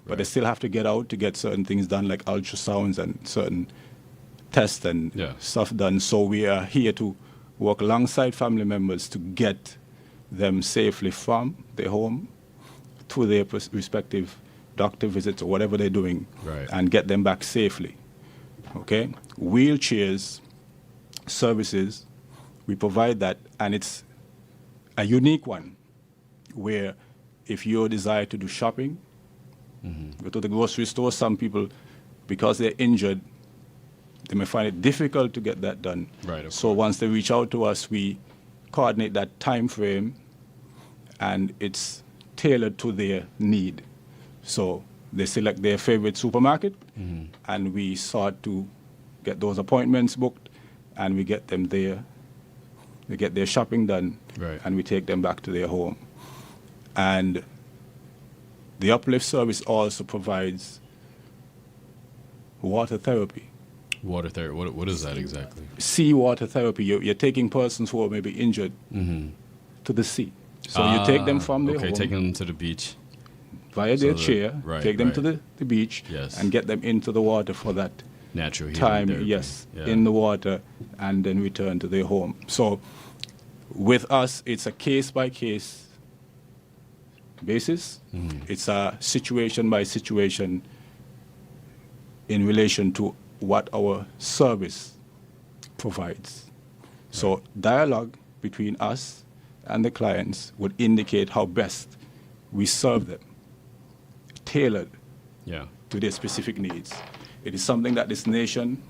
but they still have to get out to get certain things done, like ultrasounds and certain tests and stuff done. So we are here to work alongside family members to get them safely from their home to their respective doctor visits or whatever they're doing, and get them back safely. Okay? Wheelchairs, services, we provide that, and it's a unique one, where if you desire to do shopping, go to the grocery store, some people, because they're injured, they may find it difficult to get that done. So once they reach out to us, we coordinate that time frame, and it's tailored to their need. So they select their favorite supermarket, and we start to get those appointments booked, and we get them there. They get their shopping done, and we take them back to their home. And the Uplift service also provides water therapy. Water therapy, what is that exactly? Seawater therapy. You're taking persons who are maybe injured to the sea. So you take them from their home. Taking them to the beach. Via their chair, take them to the beach, and get them into the water for that natural time, in the water, and then return to their home. So with us, it's a case-by-case basis. It's a situation-by-situation in relation to what our service provides. So dialogue between us and the clients would indicate how best we serve them, tailored to their specific needs. It is something that this nation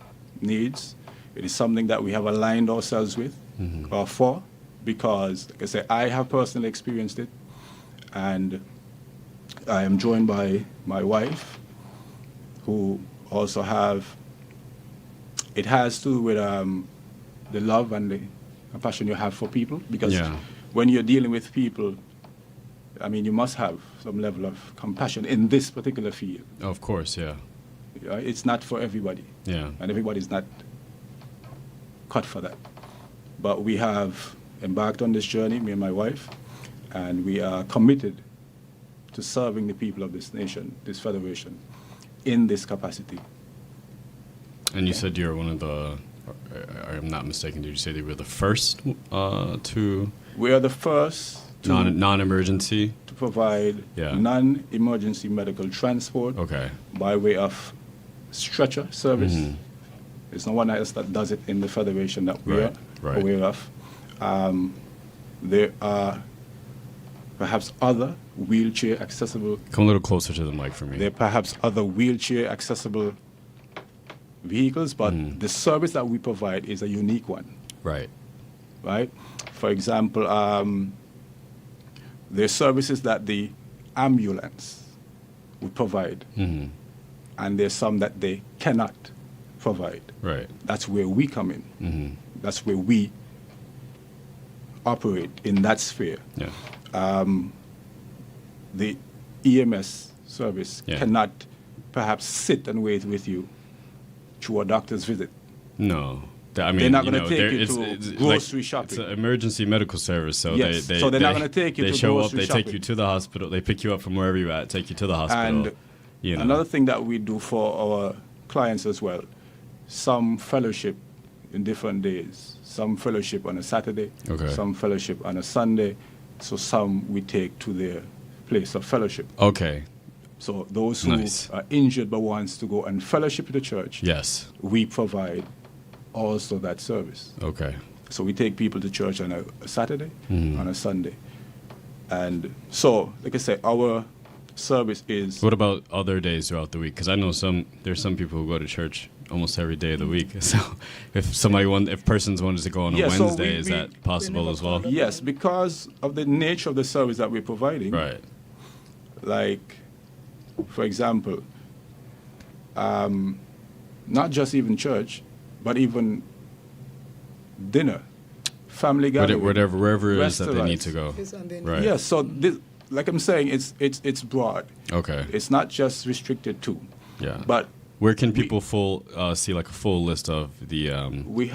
needs. It is something that we have aligned ourselves with or for, because, like I say, I have personally experienced it, and I am joined by my wife, who also have. It has to do with the love and the compassion you have for people, because when you're dealing with people, I mean, you must have some level of compassion in this particular field. Of course, yeah. It's not for everybody. Yeah. And everybody's not cut for that. But we have embarked on this journey, me and my wife, and we are committed to serving the people of this nation, this federation, in this capacity. And you said you're one of the, I'm not mistaken, did you say they were the first to? We are the first non-emergency to provide non-emergency medical transport by way of stretcher service. Mm-hmm. There's no one else that does it in the federation that we are aware of. There are perhaps other wheelchair accessible. Come a little closer to the mic for me. There are perhaps other wheelchair accessible vehicles, but the service that we provide is a unique one. Right. Right? For example, there are services that the ambulance would provide, and there's some that they cannot provide. Right. That's where we come in. That's where we operate in that sphere. Yeah. The EMS service cannot perhaps sit and wait with you through a doctor's visit. No. I mean, they're not going to take you to grocery like, shopping. It's an emergency medical service, so yes. they're not going to take you to grocery shopping. They show up, they shopping. take you to the hospital, they pick you up from wherever you're at, take you to the hospital. And another thing that we do for our clients as well, some fellowship in different days. Some fellowship on a Saturday, some fellowship on a Sunday, so some we take to their place of fellowship. Okay. So those who are injured but wants to go and fellowship at the church, we provide also that service. Okay. So we take people to church on a Saturday, on a Sunday. And so, like I say, our service is... What about other days throughout the week? Because I know there's some people who go to church almost every day of the week. So if persons wanted to go on a Wednesday, is that possible as well? Yes, because of the nature of the service that we're providing. Right. Like, for example, not just even church, but even dinner, family gathering, wherever it is that they need to go. Right. Yes. So, like I'm saying, it's broad. Okay. It's not just restricted to. Yeah. But where can people see like a full list of the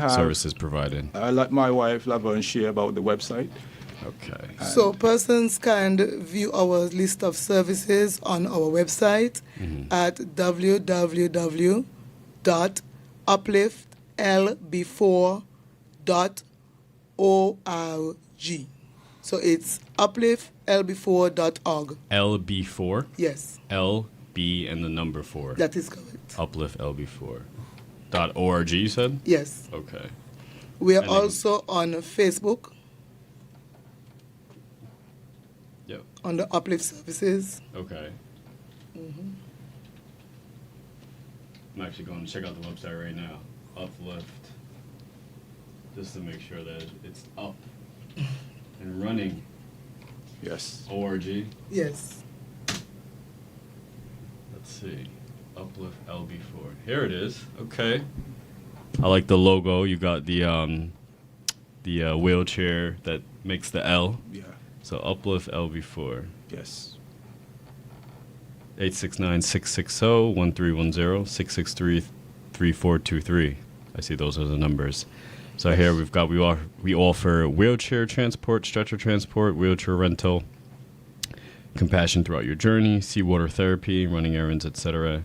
services provided? I let my wife Laverne share about the website. Okay. So persons can view our list of services on our website at www.upliftlb4.org. So it's upliftlb4.org. LB4? Yes. LB and the number 4. That is correct. upliftlb4.org, you said? Yes. Okay. We are also on Facebook. Yep. On the Uplift Services. Okay. I'm actually going to check out the website right now. Uplift. Just to make sure that it's up and running. Yes. ORG. Yes. Let's see. Uplift LB4. Here it is. Okay. I like the logo. You got the wheelchair that makes the L. Yeah. So Uplift LB4. Yes. 869-660-1310, 663-3423. I see those are the numbers. So here we offer wheelchair transport, stretcher transport, wheelchair rental, compassion throughout your journey, seawater therapy, running errands, etc.,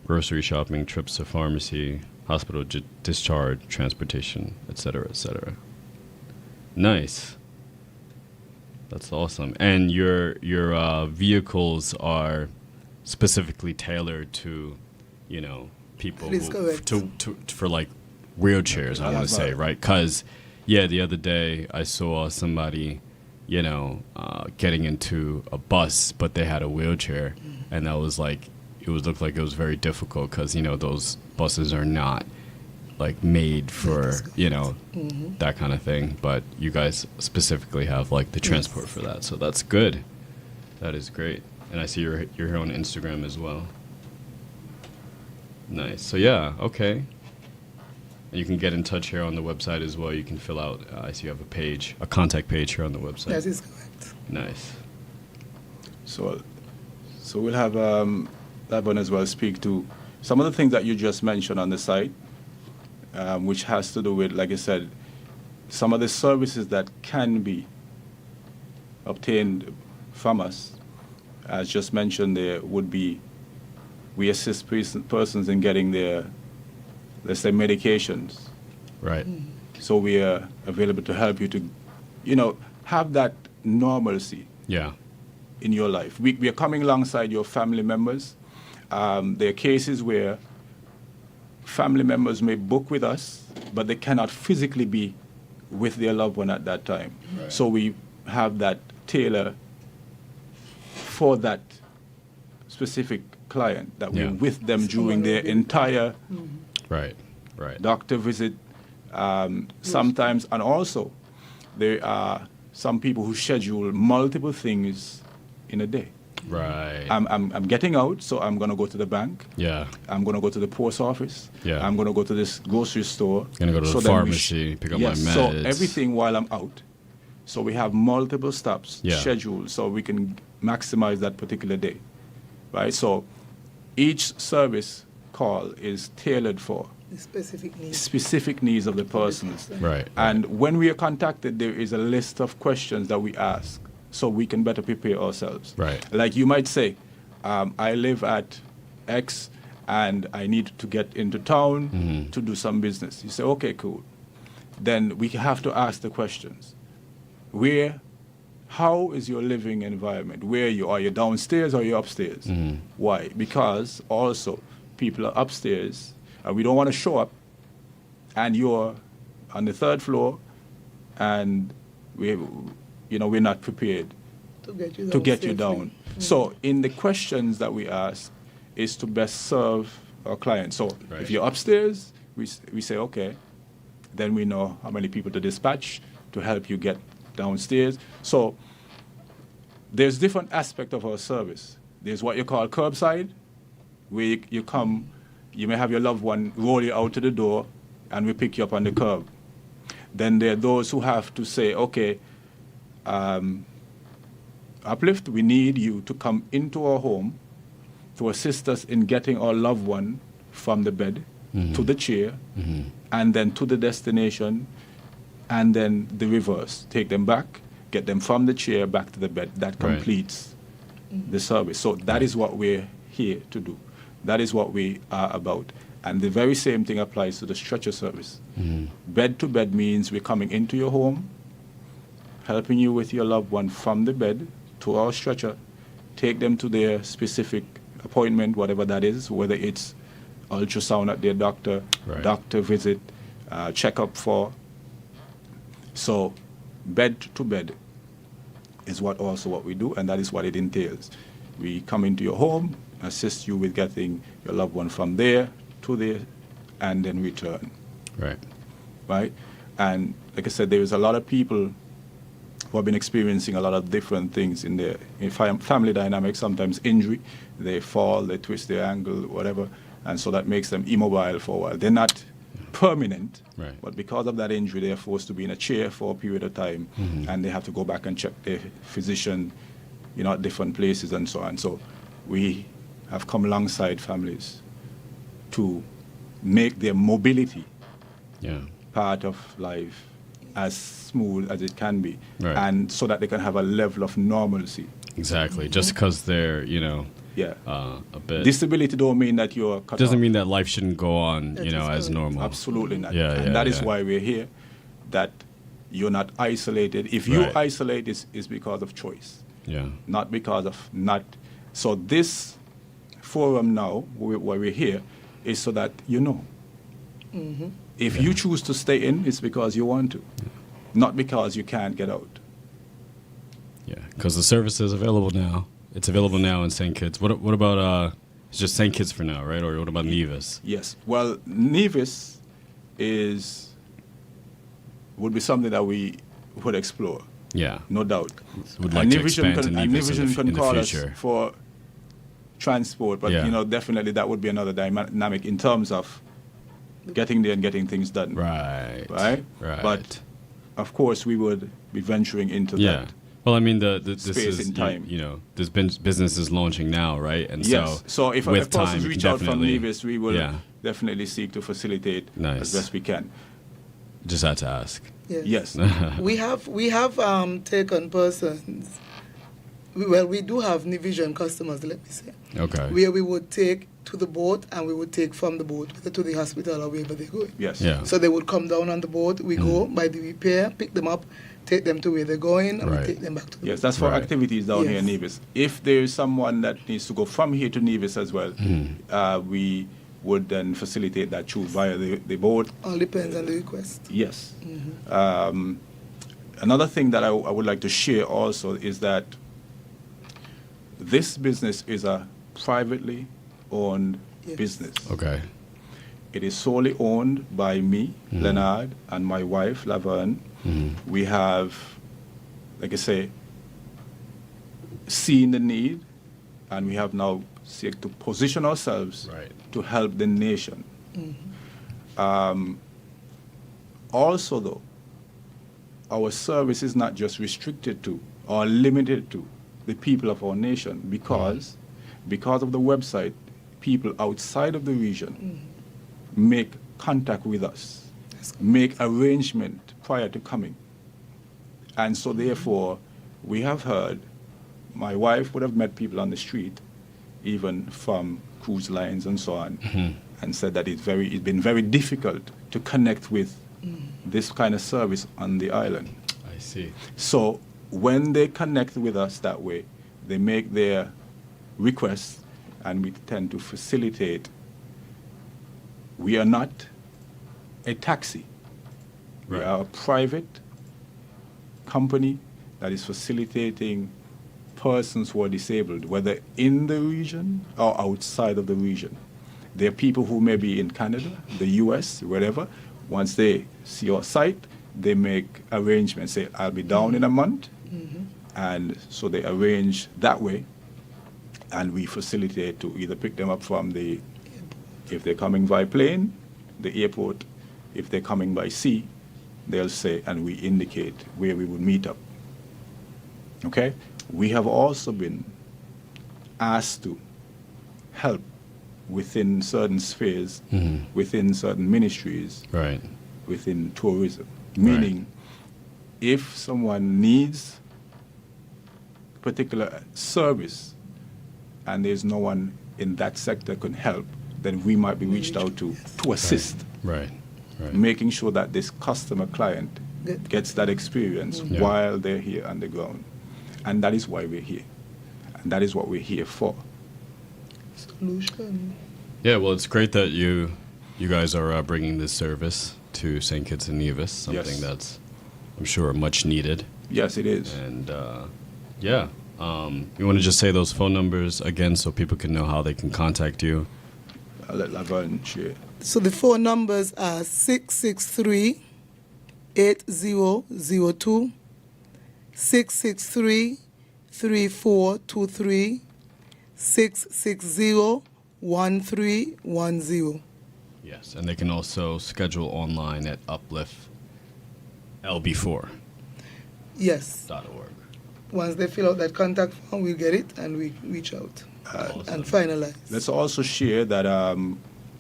grocery shopping, trips to pharmacy, hospital discharge, transportation, etc., etc. Nice. That's awesome. And your vehicles are specifically tailored to, people for like wheelchairs, I want to say, right? Because, the other day I saw somebody, getting into a bus, but they had a wheelchair, and that was like, looked like it was very difficult because, those buses are not like made for, you know, Mm-hmm. that kind of thing. But you guys specifically have like the transport for that. So that's good. That is great. And I see you're here on Instagram as well. Nice. So yeah, okay. And you can get in touch here on the website as well. You can fill out, I see you have a page, a contact page here on the website. That is correct. Nice. So we'll have that one as well speak to some of the things that you just mentioned on the site, which has to do with, like I said, some of the services that can be obtained from us. As just mentioned, there would be, we assist persons in getting their, let's say, medications. Right. So we are available to help you to, you know, have that normalcy. Yeah. In your life. We are coming alongside your family members. There are cases where family members may book with us, but they cannot physically be with their loved one at that time. Right. So we have that tailor for that specific client, that we're with them during their entire right doctor visit. Sometimes, and also, there are some people who schedule multiple things in a day. Right. I'm getting out, so I'm going to go to the bank. Yeah. I'm going to go to the post office. Yeah. I'm going to go to this grocery store. Gonna go to the pharmacy, pick up my meds. So everything while I'm out. So we have multiple stops scheduled so we can maximize that particular day. Right? So each service call is tailored for The specific needs of the persons. Right. And when we are contacted, there is a list of questions that we ask so we can better prepare ourselves. Right. Like you might say, I live at X and I need to get into town to do some business. You say, okay, cool. Then we have to ask the questions. How is your living environment? Where are you downstairs or are you upstairs? Why? Because also people are upstairs and we don't want to show up and you're on the third floor and we're not prepared to get you down. So in the questions that we ask is to best serve our clients. So if you're upstairs, we say, okay, then we know how many people to dispatch to help you get downstairs. So there's different aspects of our service. There's what you call curbside, where you come, you may have your loved one roll you out to the door and we pick you up on the curb. Then there are those who have to say, okay, Uplift, we need you to come into our home to assist us in getting our loved one from the bed to the chair and then to the destination and then the reverse. Take them back, get them from the chair back to the bed. That completes the service. So that is what we're here to do. That is what we are about. And the very same thing applies to the stretcher service. Bed to bed means we're coming into your home, helping you with your loved one from the bed to our stretcher, take them to their specific appointment, whatever that is, whether it's ultrasound at their doctor, doctor visit, checkup for. So bed to bed is what we do, and that is what it entails. We come into your home, assist you with getting your loved one from there to there, and then return. Right? And like I said, there is a lot of people who have been experiencing a lot of different things in their family dynamics, sometimes injury. They fall, they twist their ankle, whatever, and so that makes them immobile for a while. They're not permanent, but because of that injury, they're forced to be in a chair for a period of time, and they have to go back and check their physician, at different places and so on. So we have come alongside families to make their mobility part of life as smooth as it can be, and so that they can have a level of normalcy. Exactly. Just because they're, a bit. Disability don't mean that you're cut doesn't off. mean that life shouldn't go on, as normal. Absolutely not. And that is why we're here, that you're not isolated. If you isolate, it's because of choice. Not because of not. So this forum now, where we're here, is so that you know. If you choose to stay in, it's because you want to, not because you can't get out. Yeah, because the service is available now. It's available now in St. Kitts. What about, it's just St. Kitts for now, right? Or what about Nevis? Yes. Well, Nevis would be something that we would explore. Yeah. No doubt. Would like to expand to Nevis in can the call future. us for transport, but definitely that would be another dynamic in terms of getting there and getting things done. Right. But of course, we would be venturing into that. Well, I mean, this space is in time. This business is launching now, right? And so if with persons time, reach out from Nevis, we will Yeah. definitely seek to facilitate as best we can. Just had to ask. Yes. we have taken persons. We do have Nivision customers, let me say. Okay. Where we would take to the boat and we would take from the boat to the hospital or wherever they go. Yes. Yeah. So they would come down on the boat. We go by the repair, pick them up, take them to where they're going, and we take them back to the boat. That's for activities down here in Nevis. If there is someone that needs to go from here to Nevis as well, we would then facilitate that through via the boat. All depends on the request. Yes. Another thing that I would like to share also is that this business is a privately owned business. Okay. It is solely owned by me, Leonard, and my wife, Laverne. We have, like I say, seen the need, and we have now seek to position ourselves to help the nation. Also, though, our service is not just restricted to or limited to the people of our nation because of the website, people outside of the region make contact with us, make arrangement prior to coming. And so therefore, we have heard, my wife would have met people on the street, even from cruise lines and so on, and said that it's been very difficult to connect with this kind of service on the island. I see. So when they connect with us that way, they make their requests, and we tend to facilitate. We are not a taxi. We are a private company that is facilitating persons who are disabled, whether in the region or outside of the region. There are people who may be in Canada, the US, wherever. Once they see our site, they make arrangements, say, I'll be down in a month. And so they arrange that way, and we facilitate to either pick them up from if they're coming by plane, the airport. If they're coming by sea, they'll say, and we indicate where we would meet up. Okay? We have also been asked to help within certain spheres, within certain ministries, within tourism. Meaning, if someone needs particular service and there's no one in that sector can help, then we might be reached out to assist. Making sure that this customer client gets that experience while they're here on the ground. And that is why we're here. And that is what we're here for. Solution. Yeah, well, it's great that you guys are bringing this service to St. Kitts and Nevis, something that's, I'm sure, much needed. Yes, it is. And you want to just say those phone numbers again so people can know how they can contact you? I'll let Laverne share. So the phone numbers are 663-8002, 663-3423, 660-1310. Yes, and they can also schedule online at upliftlb4. Yes. .org. Once they fill out that contact form, we'll get it and we reach out and finalize. Let's also share that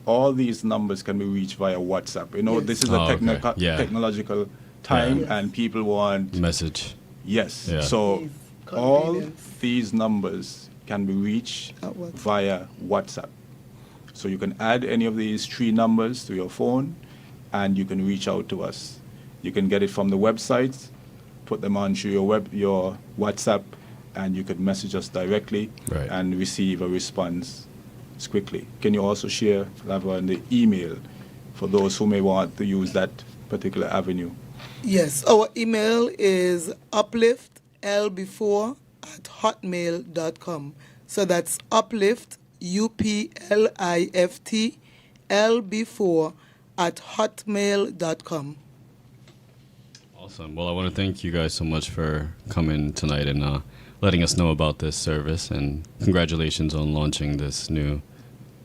all these numbers can be reached via WhatsApp. You know, this is a technological time, and people want message. Yes. Yeah. So all these numbers can be reached via WhatsApp. So you can add any of these 3 numbers to your phone, and you can reach out to us. You can get it from the website, put them onto your WhatsApp, and you could message us directly and receive a response quickly. Can you also share, Laverne, the email for those who may want to use that particular avenue? Yes, our email is upliftlb4@hotmail.com. So that's uplift, UPLIFT, LB4 hotmail.com. Awesome. Well, I want to thank you guys so much for coming tonight and letting us know about this service, and congratulations on launching this new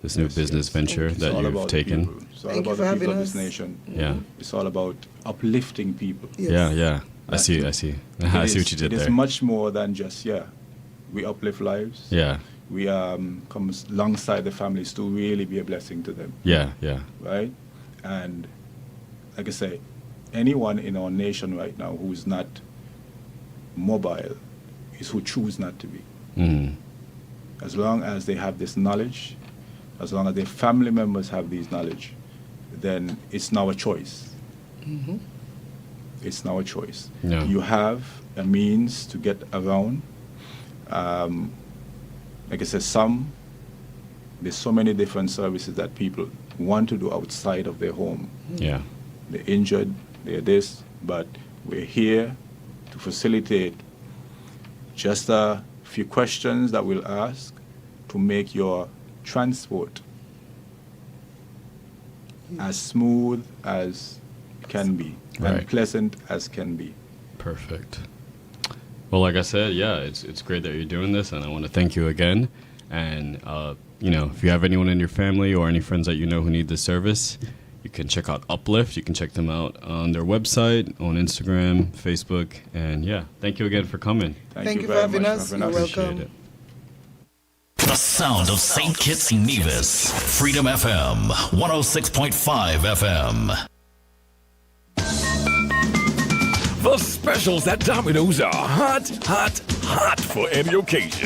business venture that you've taken. It's all about the people of this nation. Yeah. It's all about uplifting people. Yes. Yeah. I see. I see what you did there. It is much more than just, we uplift lives. Yeah. We come alongside the families to really be a blessing to them. Yeah. Right? And like I say, anyone in our nation right now who is not mobile is who choose not to be. As long as they have this knowledge, as long as their family members have this knowledge, then it's now a choice. It's now a choice. Yeah. You have a means to get around. Like I said, there's so many different services that people want to do outside of their home. Yeah. They're injured, they're this, but we're here to facilitate just a few questions that we'll ask to make your transport as smooth as can be and pleasant as can be. Perfect. Well, like I said, it's great that you're doing this, and I want to thank you again. And if you have anyone in your family or any friends that you know who need this service, you can check out Uplift. You can check them out on their website, on Instagram, Facebook, and thank you again for coming. Thank you for having us. You're welcome. It. The sound of St. Kitts Nevis. Freedom FM, 106.5 FM. The specials at Domino's are hot, hot, hot for any occasion.